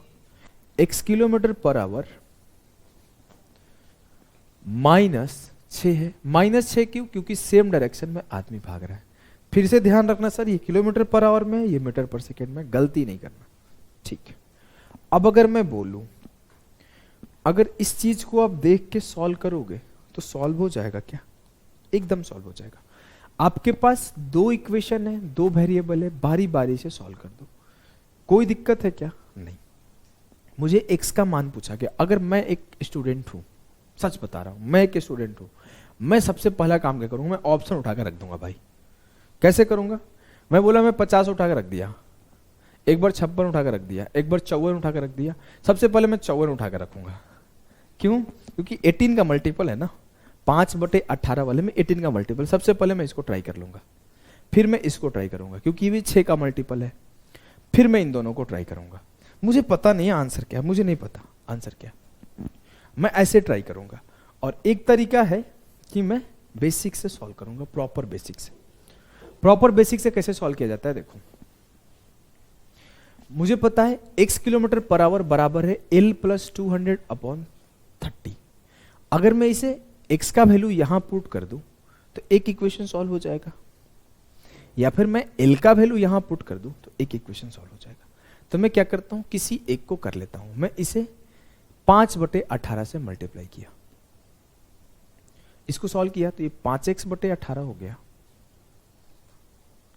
x किलोमीटर पर आवर -6 है। -6 क्यों? क्योंकि सेम डायरेक्शन में आदमी भाग रहा है। फिर से ध्यान रखना सर, ये किलोमीटर पर आवर में, ये मीटर पर सेकेंड में, गलती नहीं करना, ठीक है? अब अगर मैं बोलूं, अगर इस चीज को आप देख के सॉल्व करोगे तो सॉल्व हो जाएगा क्या? एकदम सॉल्व हो जाएगा। आपके पास 2 इक्वेशन है, 2 वेरिएबल है, बारी बारी से सॉल्व कर दो। कोई दिक्कत है क्या? नहीं। मुझे x का मान पूछा गया। अगर मैं एक स्टूडेंट हूं, सच बता रहा हूं, मैं एक स्टूडेंट हूं, मैं सबसे पहला काम क्या करूंगा, मैं ऑप्शन उठाकर रख दूंगा भाई। कैसे करूंगा? मैं बोला मैं 50 उठाकर रख दिया, एक बार 56 उठाकर रख दिया, एक बार 54 उठाकर रख दिया। सबसे पहले मैं 54 उठाकर रखूंगा। क्यों? क्योंकि 18 का मल्टीपल है ना, 5/18 वाले में 18 का मल्टीपल। सबसे पहले मैं इसको ट्राई कर लूंगा, फिर मैं इसको ट्राई करूंगा, क्योंकि ये भी 6 का मल्टीपल है। फिर मैं इन दोनों को ट्राई करूंगा। मुझे पता नहीं है आंसर क्या, मुझे नहीं पता आंसर क्या, मैं ऐसे ट्राई करूंगा। और एक तरीका है कि मैं बेसिक से सॉल्व करूंगा, प्रॉपर बेसिक से। प्रॉपर बेसिक से कैसे सॉल्व किया जाता है? देखो, मुझे पता है x किलोमीटर पर आवर बराबर है L + 200/30। अगर मैं इसे x का वैल्यू यहां पुट कर दूं तो एक इक्वेशन सॉल्व हो जाएगा, या फिर मैं L का वैल्यू यहां पुट कर दूं तो एक इक्वेशन सॉल्व हो जाएगा। तो मैं क्या करता हूं, किसी एक को कर लेता हूं। मैं इसे 5/18 से मल्टीप्लाई किया, इसको सॉल्व किया तो ये 5x/18 हो गया,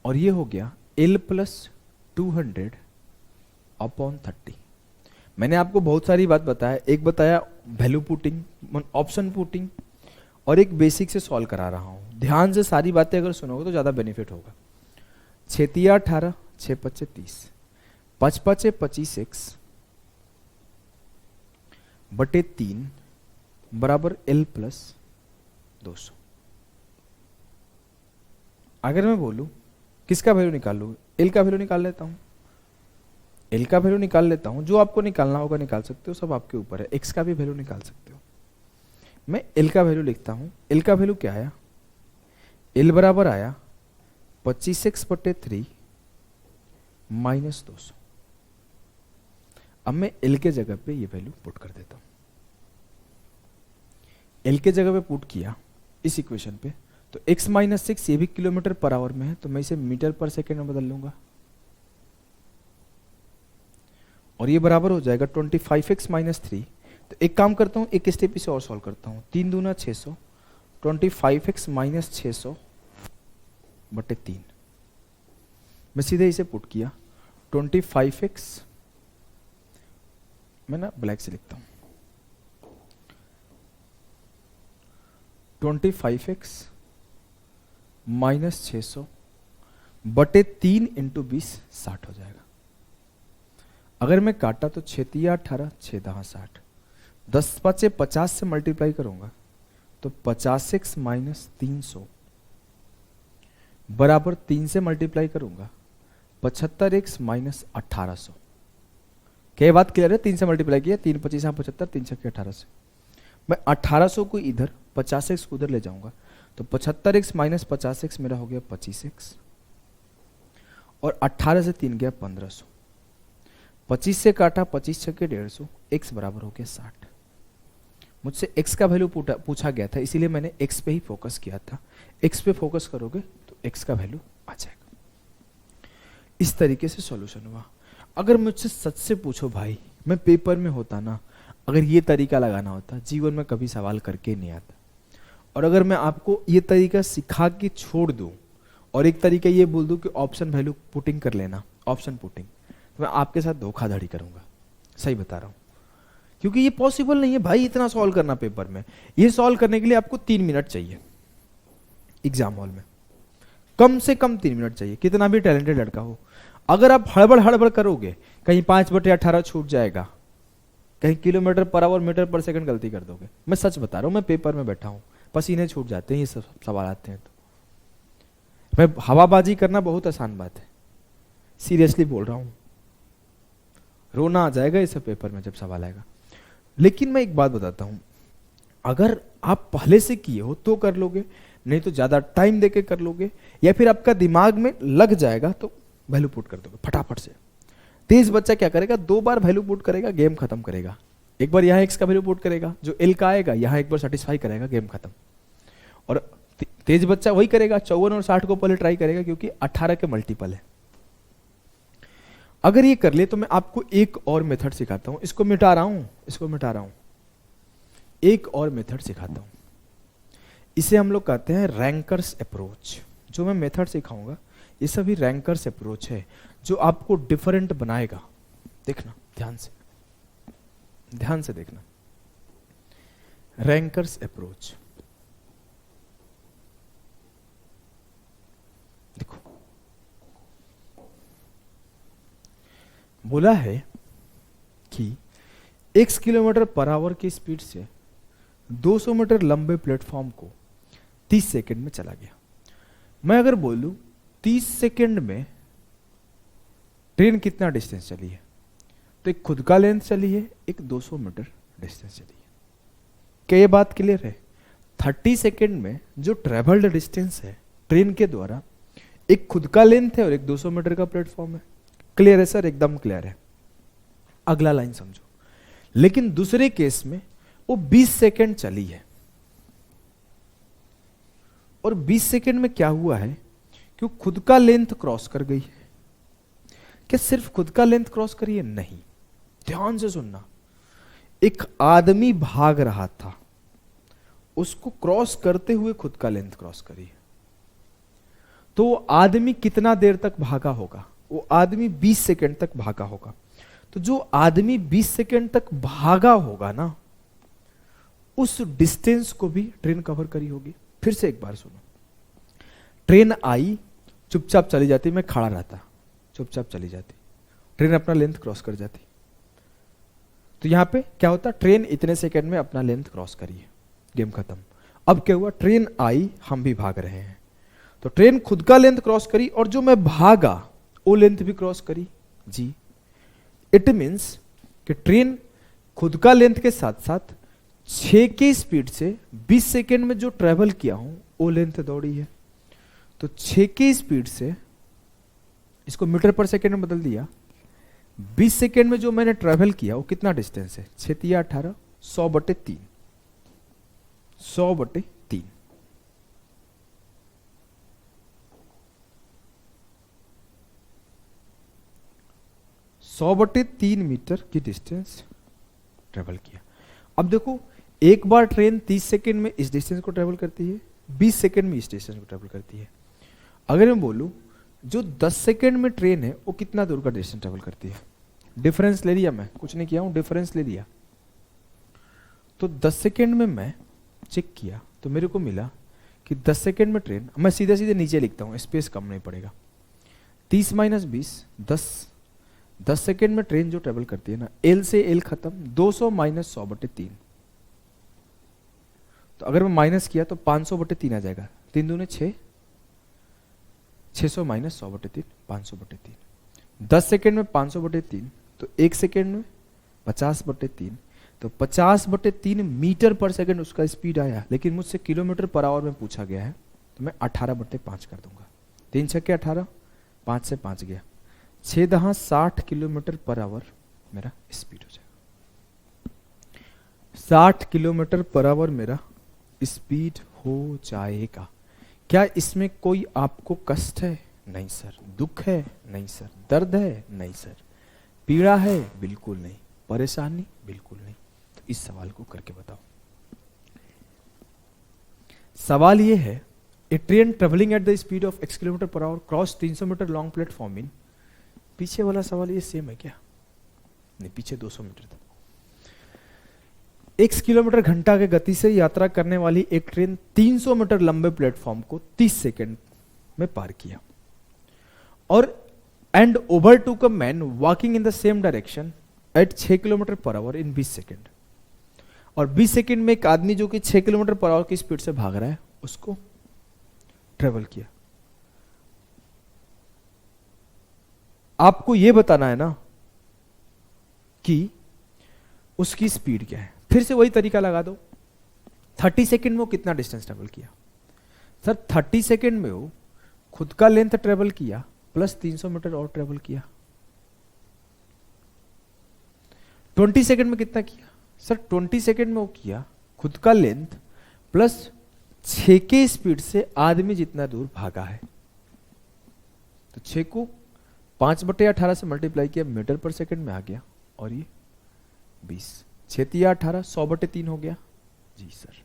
और ये हो गया L + 200/30। मैंने आपको बहुत सारी बात बताया, एक बताया वैल्यू पुटिंग, ऑप्शन पुटिंग, और एक बेसिक से सॉल्व करा रहा हूं। ध्यान से सारी बातें अगर सुनोगे तो ज्यादा बेनिफिट होगा। 6×3 = 18, 6×5 = 30, 5×5 = 25x बटे 3 बराबर L + 200। अगर मैं बोलूं किसका वैल्यू निकालूं, L का वैल्यू निकाल लेता हूं। L का वैल्यू निकाल लेता हूं, जो आपको निकालना होगा निकाल सकते हो, सब आपके ऊपर है। x का भी वैल्यू निकाल सकते हो। मैं L का वैल्यू लिखता हूं। L का वैल्यू क्या आया? L बराबर आया 25x/3 - 200। अब मैं L के जगह पे ये वैल्यू पुट कर देता हूं। L के जगह पे पुट किया इस इक्वेशन पे, तो x - 6 ये भी किलोमीटर पर आवर में है, तो मैं इसे मीटर पर सेकेंड में बदल लूंगा। और ये बराबर हो जाएगा 25x माइनस 3। तो एक काम करता हूँ, एक स्टेप इसे और सॉल्व करता हूँ। 3 दूना 600, 25x माइनस 600 बटे 3। मैं सीधे इसे पुट किया, 25x, मैं ना ब्लैक से लिखता हूँ, 25x माइनस 600 बटे 3 इंटू 20 60 हो जाएगा। अगर मैं काटा तो 6 तिया 18, 6 दहा 60, 10 5 50 से मल्टीप्लाई करूंगा तो 50x माइनस 300 बराबर 3 से मल्टीप्लाई करूंगा 75x माइनस 1800। क्या बात क्लियर है? 3 से मल्टीप्लाई किया, 3 25 75, 3 6 1800। मैं 1800 को इधर 50x को उधर ले जाऊंगा तो 75x माइनस 50x मेरा हो गया 25x, और 18 से 3 गया 1500, 25 से काटा 25 छक्के 150, x बराबर हो गया 60। मुझसे x का वैल्यू पूछा गया था, इसीलिए मैंने x पे ही फोकस किया था। x पे फोकस करोगे तो x का वैल्यू आ जाएगा। इस तरीके से सॉल्यूशन हुआ। अगर मुझसे सच से पूछो भाई, मैं पेपर में होता ना, अगर ये तरीका लगाना होता, जीवन में कभी सवाल करके नहीं आता। और अगर मैं आपको ये तरीका सिखा के छोड़ दूं और एक तरीका ये बोल दूं कि ऑप्शन वैल्यू पुटिंग कर लेना, ऑप्शन पुटिंग, तो मैं आपके साथ धोखाधड़ी करूंगा। सही बता रहा हूं, क्योंकि ये पॉसिबल नहीं है भाई इतना सॉल्व करना पेपर में। ये सॉल्व करने के लिए आपको 3 मिनट चाहिए एग्जाम हॉल में, कम से कम 3 मिनट चाहिए, कितना भी टैलेंटेड लड़का हो। अगर आप हड़बड़ हड़बड़ करोगे, कहीं 5/18 छूट जाएगा, कहीं किलोमीटर पर आवर मीटर पर सेकंड गलती कर दोगे। मैं सच बता रहा हूं, मैं पेपर में बैठा हूं, पसीने छूट जाते हैं ये सब सवाल आते हैं तो। मैं हवाबाजी करना बहुत आसान बात है, सीरियसली बोल रहा हूं, रोना आ जाएगा ये सब पेपर में जब सवाल आएगा। लेकिन मैं एक बात बताता हूं, अगर आप पहले से किए हो तो कर लोगे, नहीं तो ज्यादा टाइम देके कर लोगे, या फिर आपका दिमाग में लग जाएगा तो वैल्यू पुट कर दोगे फटाफट से। तेज बच्चा क्या करेगा, 2 बार वैल्यू पुट करेगा, गेम खत्म करेगा। एक बार यहां x का वैल्यू पुट करेगा, जो l का आएगा यहां एक बार सेटिस्फाई करेगा, गेम खत्म। और तेज बच्चा वही करेगा, 54 और 60 को पहले ट्राई करेगा, क्योंकि 18 के मल्टीपल है। अगर ये कर ले तो मैं आपको एक और मेथड सिखाता हूं, इसको मिटा रहा हूं, एक और मेथड सिखाता हूं। इसे हम लोग कहते हैं रैंकर्स अप्रोच। जो मैं मेथड सिखाऊंगा ये सभी रैंकर्स अप्रोच है, जो आपको डिफरेंट बनाएगा। देखना ध्यान से देखना, रैंकर्स अप्रोच। देखो, बोला है कि x किलोमीटर पर आवर की स्पीड से 200 मीटर लंबे प्लेटफॉर्म को 30 सेकंड में चला गया। मैं अगर बोलूं 30 सेकंड में ट्रेन कितना डिस्टेंस चली है, तो एक खुद का लेंथ चली है, एक 200 मीटर डिस्टेंस चली है। क्या ये बात क्लियर है? 30 सेकंड में जो ट्रेवल्ड डिस्टेंस है ट्रेन के द्वारा, एक खुद का लेंथ है और एक 200 मीटर का प्लेटफॉर्म है। क्लियर है सर? एकदम क्लियर है। अगला लाइन समझो। लेकिन दूसरे केस में वो 20 सेकंड चली है, और 20 सेकंड में क्या हुआ है कि वो खुद का लेंथ क्रॉस कर गई है। क्या सिर्फ खुद का लेंथ क्रॉस करी है? नहीं, ध्यान से सुनना। एक आदमी भाग रहा था, उसको क्रॉस करते हुए खुद का लेंथ क्रॉस करी है। तो वो आदमी कितना देर तक भागा होगा? वो आदमी 20 सेकंड तक भागा होगा। तो जो आदमी 20 सेकंड तक भागा होगा ना, उस डिस्टेंस को भी ट्रेन कवर करी होगी। फिर से एक बार सुनो। ट्रेन आई, चुपचाप चली जाती, मैं खड़ा रहता, चुपचाप चली जाती, ट्रेन अपना लेंथ क्रॉस कर जाती। तो यहां पे क्या होता? ट्रेन इतने सेकंड में अपना लेंथ क्रॉस करी है, गेम खत्म। अब क्या हुआ? ट्रेन आई, हम भी भाग रहे हैं, तो ट्रेन खुद का लेंथ क्रॉस करी, और जो मैं भागा वो लेंथ भी क्रॉस करी जी। इट मींस कि ट्रेन खुद का लेंथ के साथ साथ 6 की स्पीड से 20 सेकेंड में जो ट्रेवल किया हूं वो लेंथ दौड़ी है। तो 6 की स्पीड से, इसको मीटर पर सेकेंड में बदल दिया, 20 सेकेंड में जो मैंने ट्रेवल किया वो कितना डिस्टेंस है? 6 या 18, 100/3, 100/3। 100 100/3 मीटर की डिस्टेंस ट्रेवल किया। अब देखो, एक बार ट्रेन 30 सेकेंड में इस डिस्टेंस को ट्रेवल करती है, 20 सेकेंड में इस डिस्टेंस को ट्रेवल करती है। अगर मैं बोलूं जो 10 सेकेंड में ट्रेन है वो कितना दूर का डिस्टेंस ट्रेवल करती है, डिफरेंस ले लिया, मैं कुछ नहीं किया हूं, डिफरेंस ले लिया। तो 10 सेकेंड में मैं चेक किया तो मेरे को मिला कि 10 सेकेंड में ट्रेन, मैं सीधे सीधे नीचे लिखता हूं, स्पेस कम नहीं पड़ेगा, 30 - 20, 10 सेकेंड में ट्रेन जो ट्रेवल करती है ना, एल से एल खत्म, 200 - 100/3। तो अगर मैं माइनस किया तो 500/3 आ जाएगा, 3 दूने 6, 600 - 100/3, 500/3। 10 सेकेंड में 500/3, तो 1 सेकेंड में 50/3, तो 50/3 मीटर पर सेकेंड उसका स्पीड आया। लेकिन मुझसे किलोमीटर पर आवर में पूछा गया है, तो मैं 18/5 कर दूंगा। 3 छक्के 18, 5 से 5 गया, 6 दहा 60 किलोमीटर पर आवर मेरा स्पीड हो जाएगा। 60 किलोमीटर पर आवर मेरा स्पीड हो जाएगा। क्या इसमें कोई आपको कष्ट है? नहीं सर। दुख है? नहीं सर। दर्द है? नहीं सर। पीड़ा है? बिल्कुल नहीं। परेशानी? बिल्कुल नहीं। तो इस सवाल को करके बताओ। सवाल ये है, a train travelling at the speed of x kilometre per hour cross 300 metre long platform in, पीछे वाला सवाल ये सेम है क्या? नहीं, पीछे 200 मीटर था। x किलोमीटर घंटा के गति से यात्रा करने वाली एक ट्रेन 300 मीटर लंबे प्लेटफॉर्म को 30 सेकंड में पार किया, और एंड ओवर टूक अ man walking in the same direction eight 6 kilometre per hour in 20 second. और 20 सेकंड में एक आदमी जो कि 6 किलोमीटर पर आवर की स्पीड से भाग रहा है उसको ट्रेवल किया। आपको यह बताना है ना कि उसकी स्पीड क्या है। फिर से वही तरीका लगा दो, 30 सेकंड में वो कितना डिस्टेंस ट्रेवल किया? सर 30 सेकंड में वो खुद का लेंथ ट्रेवल किया प्लस 300 मीटर और ट्रेवल किया। 20 सेकंड में कितना किया? सर 20 सेकंड में वो किया खुद का लेंथ प्लस 6 के स्पीड से आदमी जितना दूर भागा है। तो 6 को 5/18 से मल्टीप्लाई किया, मीटर पर सेकंड में आ गया, और ये 20, 6 तिया 18, 100/3 हो गया। जी सर।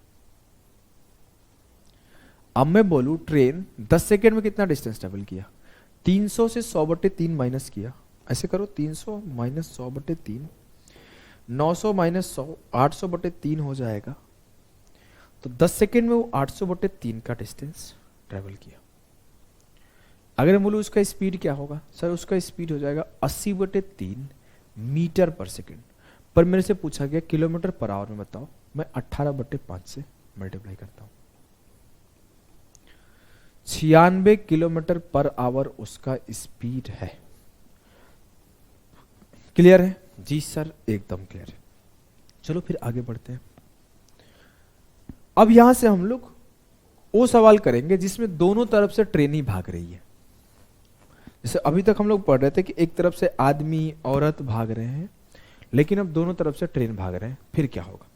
अब मैं बोलूं ट्रेन 10 सेकंड में कितना डिस्टेंस ट्रेवल किया? 300 से 100/3 माइनस किया, ऐसे करो, 300 - 100/3, 900 - 100, 800/3 हो जाएगा। तो 10 सेकंड में वो 800/3 का डिस्टेंस ट्रेवल किया। अगर मैं बोलूं उसका स्पीड क्या होगा? सर उसका स्पीड हो जाएगा 80/3 मीटर पर सेकंड। पर मेरे से पूछा गया किलोमीटर पर आवर में बताओ, मैं 18/5 से मल्टीप्लाई करता हूं। 96 किलोमीटर पर आवर उसका स्पीड है। क्लियर है? जी सर, एकदम क्लियर है। चलो फिर आगे बढ़ते हैं। अब यहां से हम लोग वो सवाल करेंगे जिसमें दोनों तरफ से ट्रेन ही भाग रही है। जैसे अभी तक हम लोग पढ़ रहे थे कि एक तरफ से आदमी औरत भाग रहे हैं, लेकिन अब दोनों तरफ से ट्रेन भाग रहे हैं, फिर क्या होगा?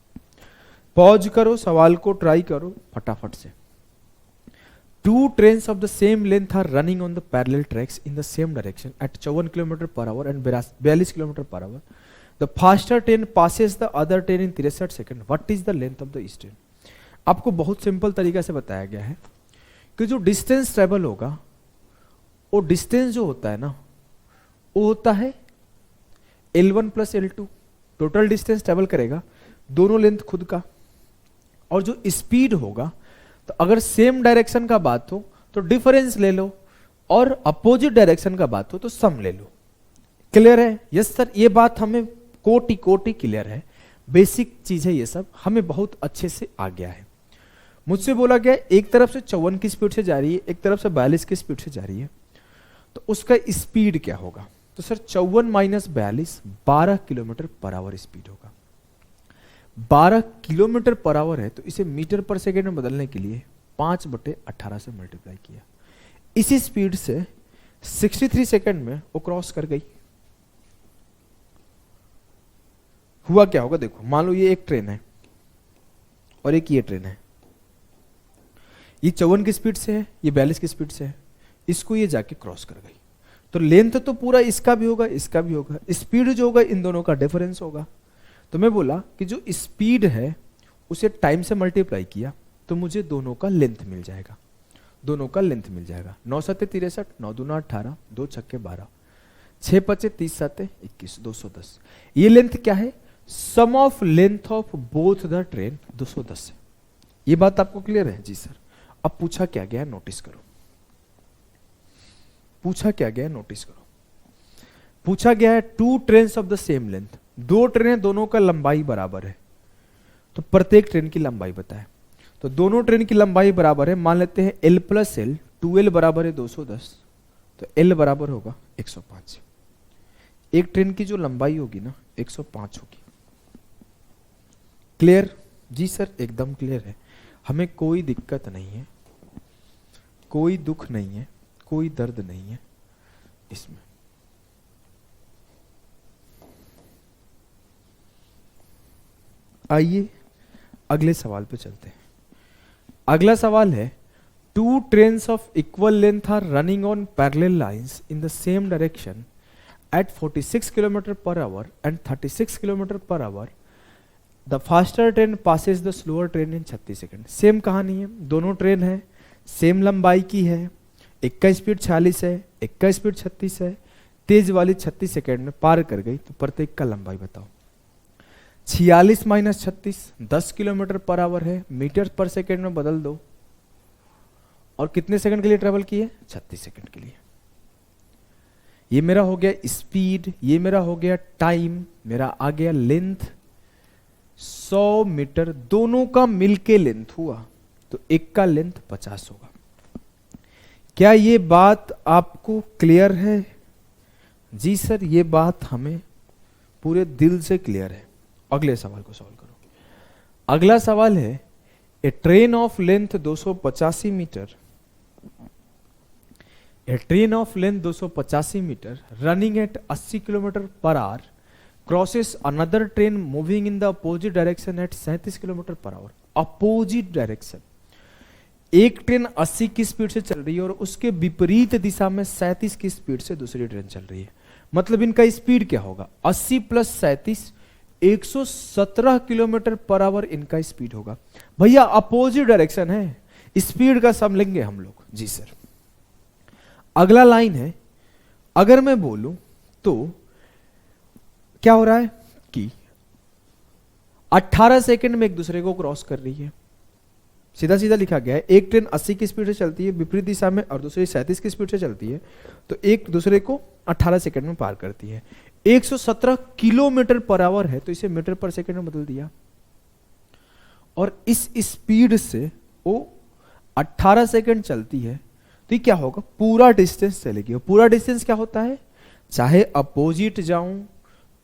पॉज करो, सवाल को ट्राई करो फटाफट से। Two trains of the same length are running on the parallel tracks in the same direction at 54 km per hour and 42 km per hour. The faster train passes the other train in 63 seconds. What is the length of the each train? आपको बहुत simple तरीका से बताया गया है कि जो distance travel होगा, वो डिस्टेंस जो होता है ना, वो होता है L1 + L2। Total distance travel करेगा, दोनों लेंथ खुद का, और जो स्पीड होगा, तो अगर सेम डायरेक्शन का बात हो तो डिफरेंस ले लो, और अपोजिट डायरेक्शन का बात हो तो सम ले लो। क्लियर है? यस सर, ये बात हमें कोटि कोटि क्लियर है। बेसिक चीज है, ये सब हमें बहुत अच्छे से आ गया है। मुझसे बोला गया एक तरफ से 54 की स्पीड से जा रही है, एक तरफ से 42 की स्पीड से जा रही है, तो उसका स्पीड क्या होगा? तो sir 54 - 42 12 kilometre per our speed होगा। 12 किलोमीटर पर आवर है, तो इसे मीटर पर सेकेंड में बदलने के लिए 5/18 से मल्टीप्लाई किया। इसी स्पीड से 63 सेकेंड में वो क्रॉस कर गई। हुआ क्या होगा? देखो, मान लो ये एक ट्रेन है और एक ये ट्रेन है। ये 54 की स्पीड से है, ये 42 की स्पीड से है, इसको ये जाके क्रॉस कर गई। तो लेंथ तो पूरा इसका भी होगा, इसका भी होगा, स्पीड जो होगा इन दोनों का डिफरेंस होगा। तो मैं बोला कि जो स्पीड है उसे टाइम से मल्टीप्लाई किया तो मुझे दोनों का लेंथ मिल जाएगा, दोनों का लेंथ मिल जाएगा। 9 सत्ते 63, 9 दूना 18, 2 छक्के 12, 6 पचे 30 सत्ते 21, 210। ये लेंथ क्या है? Sum of length of both the train 210 है। ये बात आपको क्लियर है? जी सर। अब पूछा क्या गया है, नोटिस करो। पूछा क्या गया है, नोटिस करो। पूछा गया है two trains of the same length, दो ट्रेन दोनों का लंबाई बराबर है, तो प्रत्येक ट्रेन की लंबाई बताए। तो दोनों ट्रेन की लंबाई बराबर है, मान लेते हैं L प्लस L, 2L बराबर है 210, तो L बराबर होगा 105। एक ट्रेन की जो लंबाई होगी ना 105 होगी। क्लियर? जी सर एकदम क्लियर है, हमें कोई दिक्कत नहीं है, कोई दुख नहीं है, कोई दर्द नहीं है इसमें। आइए अगले सवाल पे चलते हैं। अगला सवाल है two trains of equal length are running on parallel lines in the same direction at 46 kilometre per hour and 36 kilometre per hour. The faster train passes the slower train in 36 second. Same कहानी है, दोनों train है, same लंबाई की है, एक का speed 46 है, एक का स्पीड 36 है, तेज वाली 36 सेकेंड में पार कर गई, तो प्रत्येक का लंबाई बताओ। 46 माइनस 36 10 किलोमीटर पर आवर है, मीटर पर सेकेंड में बदल दो, और कितने सेकंड के लिए ट्रेवल की है? 36 सेकंड के लिए। ये मेरा हो गया स्पीड, ये मेरा हो गया टाइम, मेरा आ गया लेंथ 100 मीटर, दोनों का मिलके लेंथ हुआ, तो एक का लेंथ 50 होगा। क्या ये बात आपको क्लियर है? जी सर ये बात हमें पूरे दिल से क्लियर है। अगले सवाल को सॉल्व करो। अगला सवाल है a train of length 285 metre, a train of length 285 metre running at 80 kilometre per hour crosses another train moving in the opposite direction at 37 kilometre per hour. Opposite direction, एक train 80 की speed से चल रही है और उसके विपरीत दिशा में 37 की स्पीड से दूसरी ट्रेन चल रही है। मतलब इनका स्पीड क्या होगा? 80 प्लस 37 117 किलोमीटर पर आवर इनका स्पीड होगा। भैया अपोजिट डायरेक्शन है, स्पीड का सम लेंगे हम लोग। जी सर। अगला लाइन है, अगर मैं बोलूं तो क्या हो रहा है कि 18 सेकंड में एक दूसरे को क्रॉस कर रही है। सीधा सीधा लिखा गया है, एक ट्रेन 80 की स्पीड से चलती है विपरीत दिशा में और दूसरी 37 की स्पीड से चलती है, तो एक दूसरे को 18 सेकंड में पार करती है। 117 किलोमीटर पर आवर है, तो इसे मीटर पर सेकंड में बदल दिया, और इस स्पीड से वो 18 सेकंड चलती है, तो ये क्या होगा? पूरा डिस्टेंस चलेगी। पूरा डिस्टेंस क्या होता है? चाहे अपोजिट जाऊं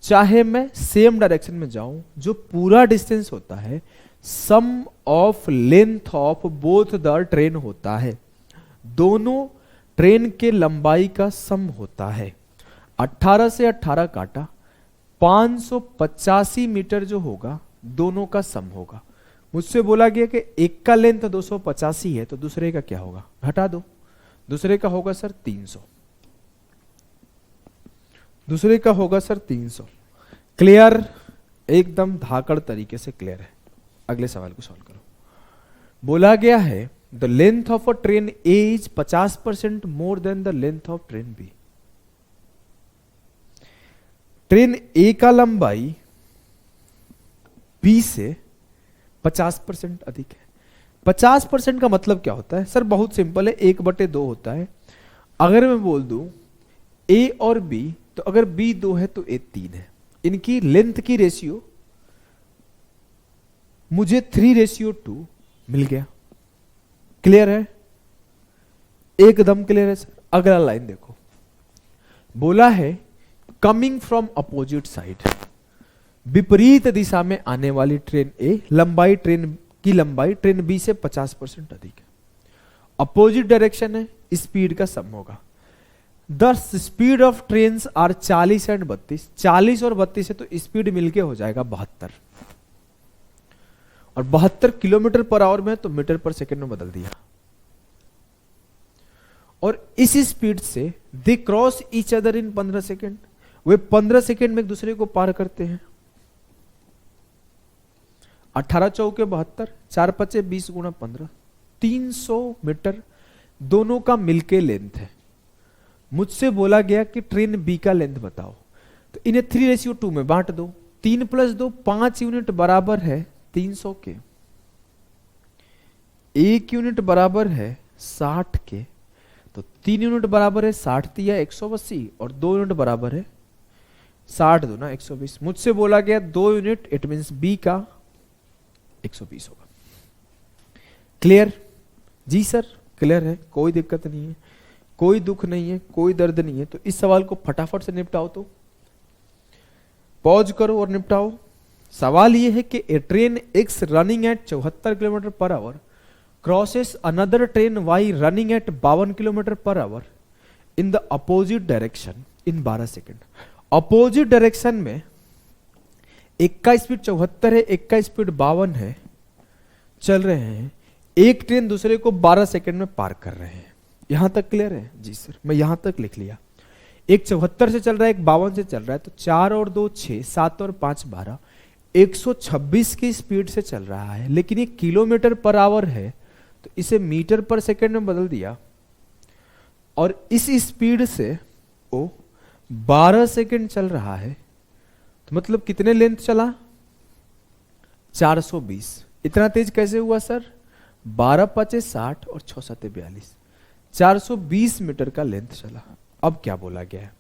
चाहे मैं सेम डायरेक्शन में जाऊं, जो पूरा डिस्टेंस होता है sum of length of both the train होता है, दोनों ट्रेन के लंबाई का सम होता है। 18 से 18 काटा, 585 मीटर जो होगा दोनों का सम होगा। मुझसे बोला गया कि एक का लेंथ 285 है, तो दूसरे का क्या होगा? घटा दो, दूसरे का होगा सर 300, दूसरे का होगा सर 300। क्लियर? एकदम धाकड़ तरीके से क्लियर है। अगले सवाल को सॉल्व करो। बोला गया है the length of a train A is 50% more than the length of train B. Train A का लंबाई बी से 50% अधिक है। 50% का मतलब क्या होता है? सर बहुत सिंपल है, 1/2 होता है। अगर मैं बोल दूं ए और बी, तो अगर बी 2 है तो ए 3 है, इनकी लेंथ की रेशियो मुझे 3:2 मिल गया। क्लियर है? एकदम क्लियर है सर। अगला लाइन देखो, बोला है कमिंग फ्रॉम अपोजिट साइड, विपरीत दिशा में आने वाली ट्रेन ए लंबाई ट्रेन की लंबाई ट्रेन बी से 50% अधिक है। अपोजिट डायरेक्शन है, स्पीड का सम होगा। The speed of trains are 40 and 32, 40 और 32 है तो स्पीड मिलके हो जाएगा 72, और 72 किलोमीटर पर आवर में तो मीटर पर सेकंड में बदल दिया। और इस स्पीड से they cross each other in 15 second, way 15 second में एक दूसरे को पार करते हैं। 18 चौके 72, 4 पचे 20 गुणा 15, 300 मीटर दोनों का मिलके लेंथ है। मुझसे बोला गया कि ट्रेन बी का लेंथ बताओ, तो इन्हें 3:2 में बांट दो। 3 + 2 5 यूनिट बराबर है 300 के, 1 यूनिट बराबर है 60 के, तो 3 यूनिट बराबर है 60 तिया 180 और 2 यूनिट बराबर है 60 दूना 120। मुझसे बोला गया 2 यूनिट, इट मींस बी का 120 होगा। क्लियर? जी सर क्लियर है, कोई दिक्कत नहीं है, कोई दुख नहीं है, कोई दर्द नहीं है। तो इस सवाल को फटाफट से निपटाओ, तो पॉज करो और निपटाओ। सवाल यह है कि a train X running at 74 kilometre per hour crosses another train Y running at 52 kilometre per hour in the opposite direction in 12 second. Opposite direction में एक का स्पीड 74 है, एक का स्पीड 52 है, चल रहे हैं, एक ट्रेन दूसरे को 12 सेकेंड में पार कर रहे हैं। यहां तक क्लियर है? जी सर, मैं यहां तक लिख लिया। एक 74 से चल रहा है, एक 52 से चल रहा है, तो 4 और 2 6, 7 और 5 12, 126 की स्पीड से चल रहा है। लेकिन ये किलोमीटर पर आवर है, तो इसे मीटर पर सेकेंड में बदल दिया और इस स्पीड से वो 12 सेकेंड चल रहा है, तो मतलब कितने लेंथ चला? 420। इतना तेज कैसे हुआ सर? 12 × 5 = 60 और 6 × 7 = 42, 420 मीटर का लेंथ चला। अब क्या बोला गया है?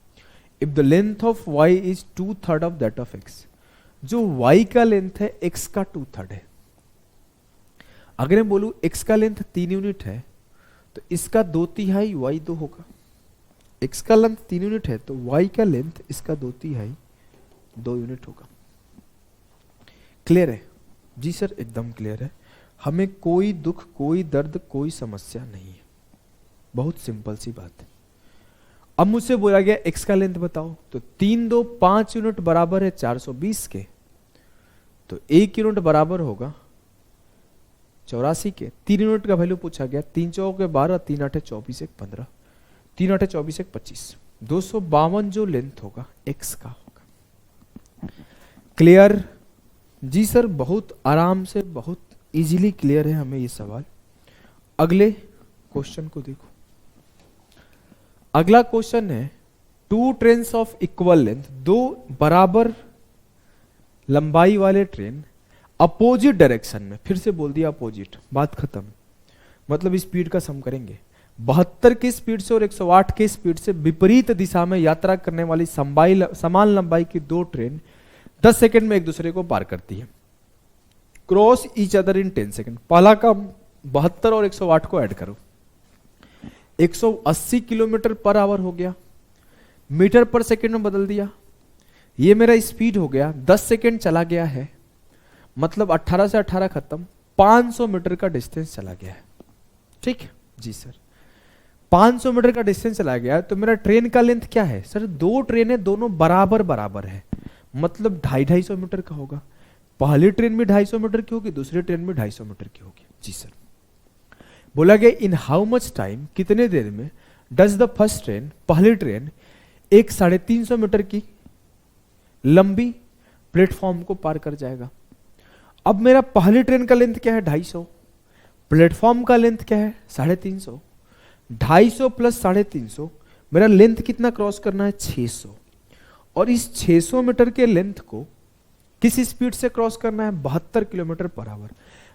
If the length of y is 2/3 of that of x, जो y का लेंथ है x का 2/3 है। अगर मैं बोलूं x का लेंथ 3 यूनिट है, तो इसका 2/3 y 2 होगा। x का लेंथ 3 यूनिट है, तो y का लेंथ इसका 2/3 2 यूनिट होगा। क्लियर है? जी सर एकदम क्लियर है, हमें कोई दुख, कोई दर्द, कोई समस्या नहीं है, बहुत सिंपल सी बात है। अब मुझसे बोला गया x का लेंथ बताओ, तो 3 2 5 यूनिट बराबर है 420 के, तो 1 यूनिट बराबर होगा 84 के। 3 यूनिट का वैल्यू पूछा गया, 3 चौके 12, 3 8 24 1 15, 3 8 24 1 25, 252 जो लेंथ होगा x का होगा। क्लियर? जी सर बहुत आराम से, बहुत इजीली क्लियर है हमें ये सवाल। अगले क्वेश्चन को देखो। अगला क्वेश्चन है 2 ट्रेन्स ऑफ इक्वल लेंथ, 2 बराबर लंबाई वाले ट्रेन अपोजिट डायरेक्शन में, फिर से बोल दिया अपोजिट, बात खत्म। मतलब स्पीड का सम करेंगे। 72 की स्पीड से और 108 की स्पीड से विपरीत दिशा में यात्रा करने वाली समान लंबाई की 2 ट्रेन 10 सेकेंड में एक दूसरे को पार करती है। Cross each other in 10 second. पहला का 72 और 108 को ऐड करो, 180 किलोमीटर पर आवर हो गया, मीटर पर सेकेंड में बदल दिया। ये मेरा स्पीड हो गया, 10 सेकेंड चला गया है, मतलब 18 से 18 खत्म, 500 मीटर का डिस्टेंस चला गया है। ठीक है जी सर, 500 मीटर का डिस्टेंस चला गया है, तो मेरा ट्रेन का लेंथ क्या है सर? 2 ट्रेनें दोनों बराबर बराबर है, मतलब 250 मीटर का होगा। पहली ट्रेन में 250 मीटर की होगी, दूसरी ट्रेन में 250 मीटर की होगी। जी सर। बोला गया इन हाउ मच टाइम, कितने देर में डज द फर्स्ट ट्रेन, पहली ट्रेन एक 350 मीटर की लंबी प्लेटफॉर्म को पार कर जाएगा। अब मेरा पहली ट्रेन का लेंथ क्या है? 250, प्लेटफॉर्म का लेंथ क्या है? 350, 250 + 350, मेरा लेंथ कितना क्रॉस करना है? 600। और इस 600 मीटर के लेंथ को किस स्पीड से क्रॉस करना है? 72 kilometre per our.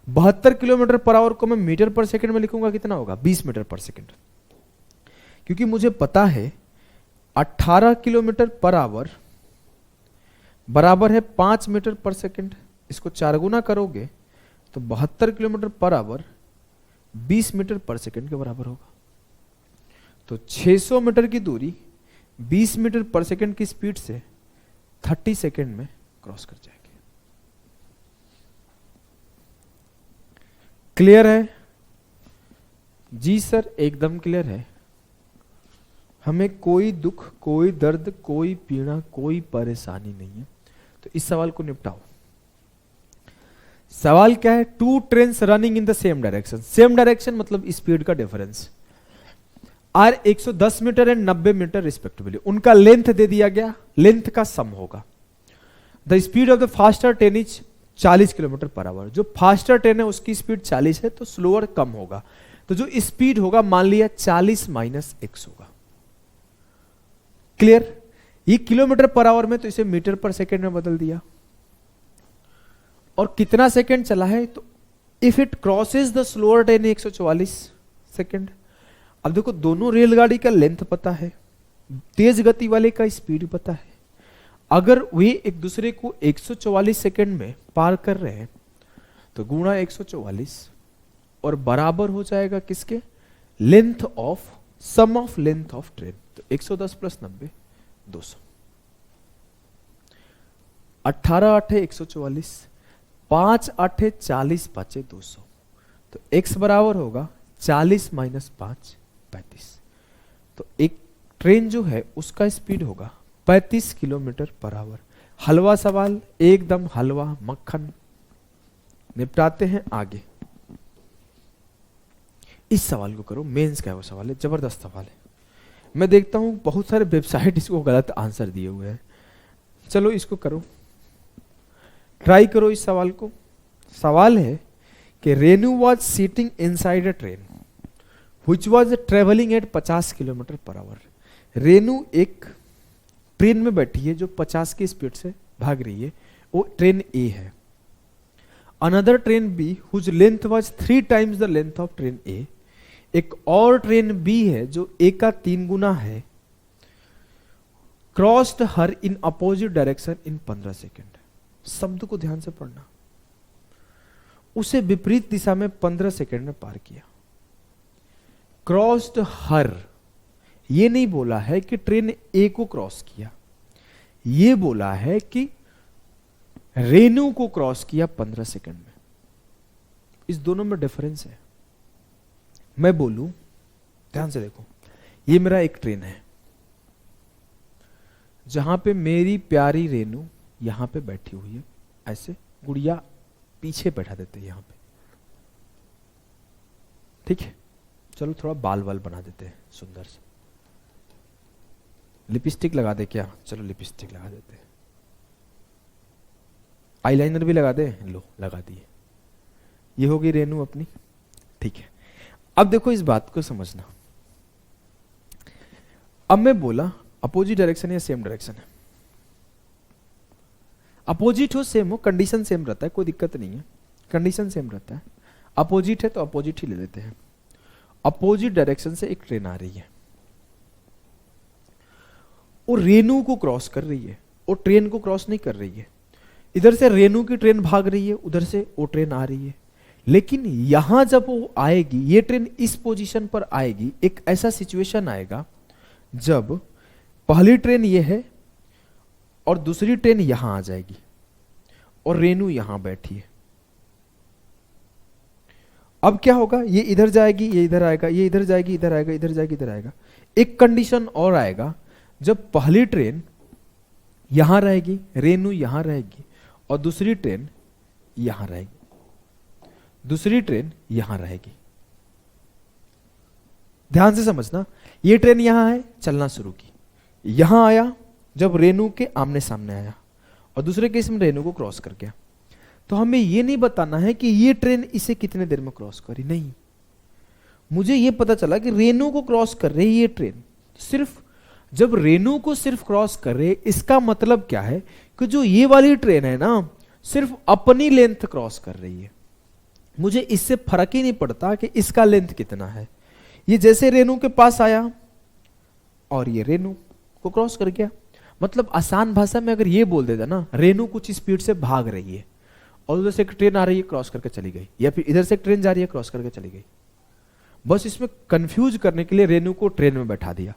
72 kilometre per our को मैं मीटर पर सेकंड में लिखूंगा, कितना होगा? 20 मीटर पर सेकंड। क्योंकि मुझे पता है 18 किलोमीटर पर आवर बराबर है 5 मीटर पर सेकंड। इसको 4 गुना करोगे तो 72 किलोमीटर पर आवर 20 मीटर पर सेकंड के बराबर होगा। तो 600 मीटर की दूरी 20 मीटर पर सेकंड की स्पीड से 30 सेकंड में क्रॉस कर जाएगी। क्लियर है? जी सर एकदम क्लियर है, हमें कोई दुख, कोई दर्द, कोई पीड़ा, कोई परेशानी नहीं है। तो इस सवाल को निपटाओ। सवाल क्या है? 2 trains running in the same direction. Same direction मतलब स्पीड का difference. Are 110 metre and 90 metre respectively, उनका लेंथ दे दिया गया, लेंथ का सम होगा। The speed of the faster train is 40 kilometre per hour. जो फास्टर ट्रेन है उसकी स्पीड 40 है, तो स्लोअर कम होगा, तो जो स्पीड होगा मान लिया 40 माइनस x होगा। क्लियर? ये किलोमीटर पर आवर में, तो इसे मीटर पर सेकेंड में बदल दिया। और कितना सेकेंड चला है, तो if it crosses the slower train 144 second. अब देखो दोनों रेलगाड़ी का लेंथ पता है, तेज गति वाले का स्पीड पता है। अगर वे एक दूसरे को 144 सेकेंड में पार कर रहे हैं तो गुणा 144 और बराबर हो जाएगा किसके? Length of, sum of length of train. तो 110 प्लस 90 200, 18 8 144, 5 8 40 5 200, तो x बराबर होगा 40 माइनस 5 35। तो एक ट्रेन जो है उसका स्पीड होगा 35 किलोमीटर पर आवर। हलवा सवाल, एकदम हलवा मक्खन। निपटाते हैं आगे। इस सवाल को करो, मेंस का वो सवाल है, जबरदस्त सवाल है। मैं देखता हूं बहुत सारे वेबसाइट इसको गलत आंसर दिए हुए हैं। चलो इसको करो, ट्राई करो इस सवाल को। सवाल है कि Renu was sitting inside a train which was travelling at 50 kilometre per hour. Renu एक ट्रेन में बैठी है जो 50 की स्पीड से भाग रही है, वो ट्रेन ए है। Another train B whose length was 3 times the length of train A. एक और ट्रेन बी है जो ए का 3 गुना है। Crossed her in opposite direction in 15 second. शब्द को ध्यान से पढ़ना। उसे विपरीत दिशा में 15 सेकेंड में पार किया। क्रॉस्ड हर, ये नहीं बोला है कि ट्रेन ए को क्रॉस किया, ये बोला है कि रेनू को क्रॉस किया 15 सेकेंड में। इस दोनों में डिफरेंस है। मैं बोलूं, ध्यान से देखो, ये मेरा एक ट्रेन है जहां पे मेरी प्यारी रेनू यहां पे बैठी हुई है। ऐसे गुड़िया पीछे बैठा देते हैं यहां पे, ठीक है। चलो थोड़ा बाल वाल बना देते हैं सुंदर से। लिपस्टिक लगा दे क्या? चलो लिपस्टिक लगा देते हैं। आईलाइनर भी लगा दे, लो लगा दिए। ये होगी रेनू अपनी, ठीक है। अब देखो इस बात को समझना। अब मैं बोला अपोजिट डायरेक्शन या सेम डायरेक्शन है। अपोजिट हो सेम हो, कंडीशन सेम रहता है, कोई दिक्कत नहीं है, कंडीशन सेम रहता है। अपोजिट है तो अपोजिट ही ले लेते हैं। अपोजिट डायरेक्शन से एक ट्रेन आ रही है, वो रेनू को क्रॉस कर रही है, वो ट्रेन को क्रॉस नहीं कर रही है। इधर से रेनू की ट्रेन भाग रही है, उधर से वो ट्रेन आ रही है। लेकिन यहां जब वो आएगी, ये ट्रेन इस पोजीशन पर आएगी, एक ऐसा सिचुएशन आएगा जब पहली ट्रेन ये है और दूसरी ट्रेन यहां आ जाएगी और रेनू यहां बैठी है। अब क्या होगा? ये इधर जाएगी, ये इधर आएगा, ये इधर जाएगी, इधर आएगा, इधर जाएगी, इधर आएगा। एक कंडीशन और आएगा, जब पहली ट्रेन यहां रहेगी, रेनू यहां रहेगी, और दूसरी ट्रेन यहां रहेगी, दूसरी ट्रेन यहां रहेगी। ध्यान से समझना, ये ट्रेन यहां है, चलना शुरू की, यहां आया जब रेनू के आमने सामने आया, और दूसरे केस में रेनू को क्रॉस कर गया। तो हमें ये नहीं बताना है कि ये ट्रेन इसे कितने देर में क्रॉस करी, नहीं। मुझे ये पता चला कि रेनू को क्रॉस कर रही है ये ट्रेन। सिर्फ जब रेनू को सिर्फ क्रॉस कर रहे, इसका मतलब क्या है कि जो ये वाली ट्रेन है ना, सिर्फ अपनी लेंथ क्रॉस कर रही है। मुझे इससे फर्क ही नहीं पड़ता कि इसका लेंथ कितना है। ये जैसे रेनू के पास आया और ये रेनू को क्रॉस कर गया। मतलब आसान भाषा में अगर ये बोल देता ना, रेनू कुछ स्पीड से भाग रही है और उधर से एक ट्रेन आ रही है, क्रॉस करके चली गई, या फिर इधर से एक ट्रेन जा रही है, क्रॉस करके चली गई। बस इसमें कंफ्यूज करने के लिए रेनू को ट्रेन में बैठा दिया।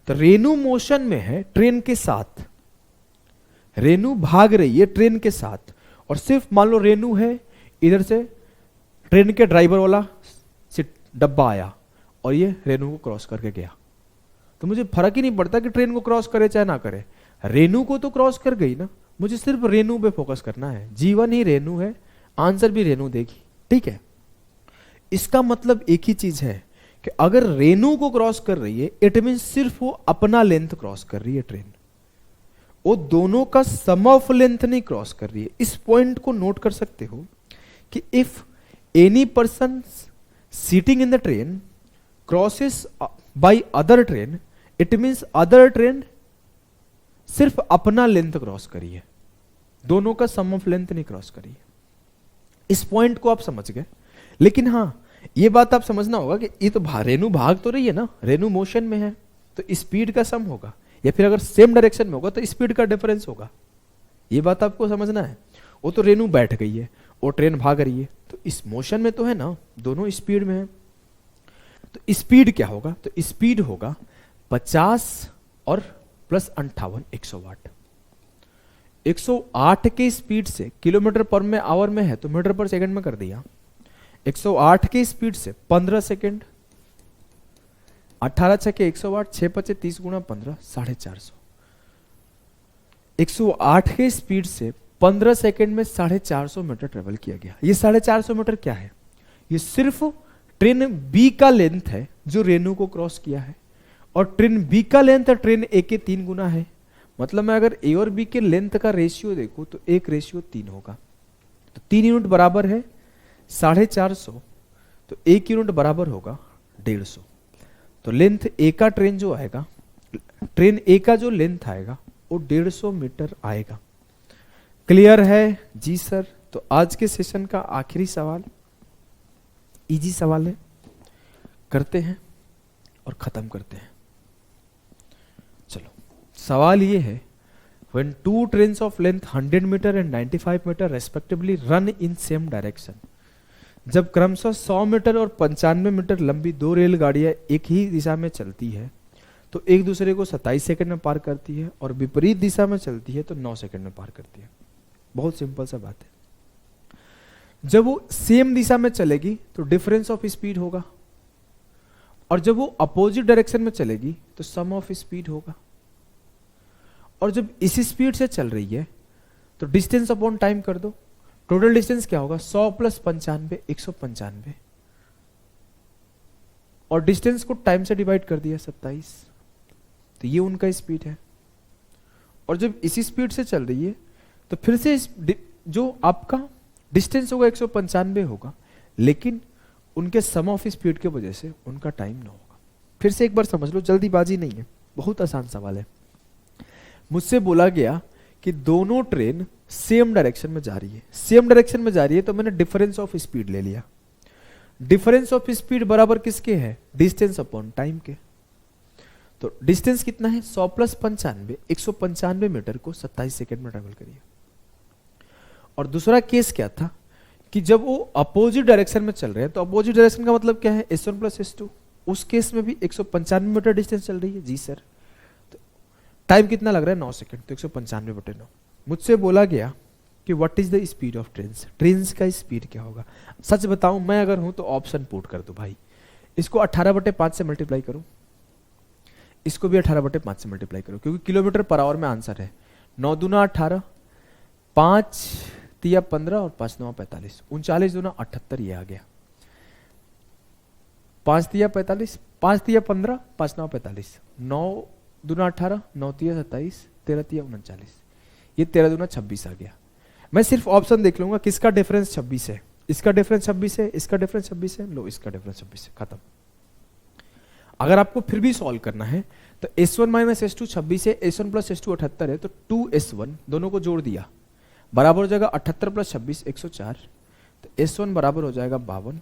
तो रेनू मोशन में है ट्रेन के साथ, रेनू भाग रही है ट्रेन के साथ, और सिर्फ मान लो रेनू है, इधर से ट्रेन के ड्राइवर वाला डब्बा आया और ये रेनू को क्रॉस करके गया। तो मुझे फर्क ही नहीं पड़ता कि ट्रेन को क्रॉस करे चाहे ना करे, रेनू को तो क्रॉस कर गई ना। मुझे सिर्फ रेनू पे फोकस करना है। जीवन ही रेनू है, आंसर भी रेनू देगी, ठीक है। इसका मतलब एक ही चीज है कि अगर रेनू को क्रॉस कर रही है इट मीन सिर्फ वो अपना लेंथ क्रॉस कर रही है ट्रेन, वो दोनों का सम ऑफ लेंथ नहीं क्रॉस कर रही है। इस पॉइंट को नोट कर सकते हो कि if any person seating in the train crosses by other train, it means other train सिर्फ अपना लेंथ क्रॉस करी है, दोनों का सम ऑफ लेंथ नहीं क्रॉस करी है। इस पॉइंट को आप समझ गए। लेकिन हाँ, ये बात आप समझना होगा कि ये तो रेनू भाग तो रही है ना, रेनू मोशन में है, तो स्पीड का सम होगा, या फिर अगर सेम डायरेक्शन में होगा तो स्पीड का डिफरेंस होगा। ये बात आपको समझना है। वो तो रेनू बैठ गई है, वो ट्रेन भाग रही है, तो इस मोशन में तो है ना, दोनों स्पीड में है। तो स्पीड क्या होगा? तो स्पीड होगा 50 और प्लस 58 108। 108 के स्पीड से किलोमीटर पर में आवर में है तो मीटर पर सेकंड में कर दिया। 108 के स्पीड से 15 सेकंड, 18 छके 108, 6 पचे 30 गुणा 15 450। 108 के स्पीड से 15 सेकंड में 450 मीटर ट्रेवल किया गया। ये 450 मीटर क्या है? ये सिर्फ ट्रेन बी का लेंथ है जो रेनू को क्रॉस किया है, और ट्रेन बी का लेंथ ट्रेन ए के 3 गुना है। मतलब मैं अगर ए और बी के लेंथ का रेशियो देखूं तो 1:3 होगा। तो 3 यूनिट बराबर है 450, तो 1 यूनिट बराबर होगा 150। तो लेंथ ए का ट्रेन जो आएगा, ट्रेन ए का जो लेंथ आएगा वो 150 मीटर आएगा। क्लियर है? जी सर। तो आज के सेशन का आखिरी सवाल, इजी सवाल है, करते हैं और खत्म करते हैं। चलो, सवाल ये है, when two trains of length 100 metre and 95 metre respectively run in same direction, जब क्रमशः 100 मीटर और 95 मीटर लंबी दो रेलगाड़ियां एक ही दिशा में चलती है तो एक दूसरे को 27 सेकंड में पार करती है, और विपरीत दिशा में चलती है तो 9 सेकंड में पार करती है। बहुत सिंपल सा बात है। जब वो सेम दिशा में चलेगी तो डिफरेंस ऑफ स्पीड होगा, और जब वो अपोजिट डायरेक्शन में चलेगी तो सम ऑफ स्पीड होगा। और जब इसी स्पीड से चल रही है तो डिस्टेंस अपॉन टाइम कर दो। टोटल डिस्टेंस क्या होगा? 100 प्लस 95 195, और डिस्टेंस को टाइम से डिवाइड कर दिया 27, तो ये उनका स्पीड है। और जब इसी स्पीड से चल रही है तो फिर से जो आपका डिस्टेंस होगा 195 होगा, लेकिन उनके सम ऑफ स्पीड की वजह से उनका टाइम ना होगा। फिर से एक बार समझ लो, जल्दीबाजी नहीं है, बहुत आसान सवाल है। मुझसे बोला गया कि दोनों ट्रेन सेम डायरेक्शन में जा रही है, सेम डायरेक्शन में जा रही है, तो मैंने डिफरेंस ऑफ स्पीड ले लिया। डिफरेंस ऑफ स्पीड बराबर किसके है? डिस्टेंस अपॉन टाइम के। तो डिस्टेंस कितना है? 100 प्लस 95 195 मीटर को 27 सेकंड में ट्रेवल करिए। और दूसरा केस क्या था कि जब वो अपोजिट डायरेक्शन में चल रहे हैं, तो अपोजिट डायरेक्शन का मतलब क्या है? S1 plus S2। उस केस में भी 195 मीटर डिस्टेंस चल रही है। जी सर। तो टाइम कितना लग रहा है? 9 सेकंड, तो 195/9। मुझसे बोला गया कि what is the speed of trains, trains का स्पीड क्या होगा? सच बताऊं, मैं अगर हूं तो ऑप्शन पुट कर दो भाई। इसको 18/5 से मल्टीप्लाई करूं, इसको भी 18/5 से मल्टीप्लाई करो, क्योंकि किलोमीटर पर आवर में आंसर है। 9 दूना 18, 5 तिया 15 और 5 9 45, 39 दूना 78, ये आ गया। 5 तिया 45, 5 तिया 15, 5 9 45, 9 दूना 18, 9 तिया 27, 13 तिया 39, ये 13 दूना 26 आ गया। मैं सिर्फ ऑप्शन देख लूंगा किसका डिफरेंस 26 है, इसका डिफरेंस 26 है, इसका डिफरेंस 26 है, लो इसका डिफरेंस 26 है, खत्म। अगर आपको फिर भी सॉल्व करना है तो S1 माइनस S2 26 है, S1 प्लस S2 78 है, तो 2S1 दोनों को जोड़ दिया बराबर हो जाएगा 78 प्लस 26 104। तो S1 बराबर हो जाएगा 52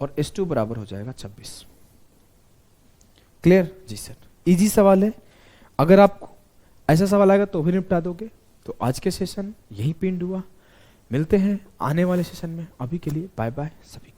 और S2 बराबर हो जाएगा 26। क्लियर? जी सर। इजी सवाल है, अगर आपको ऐसा सवाल आएगा तो भी निपटा दोगे। तो आज के सेशन यही पिंड हुआ, मिलते हैं आने वाले सेशन में। अभी के लिए बाय बाय सभी।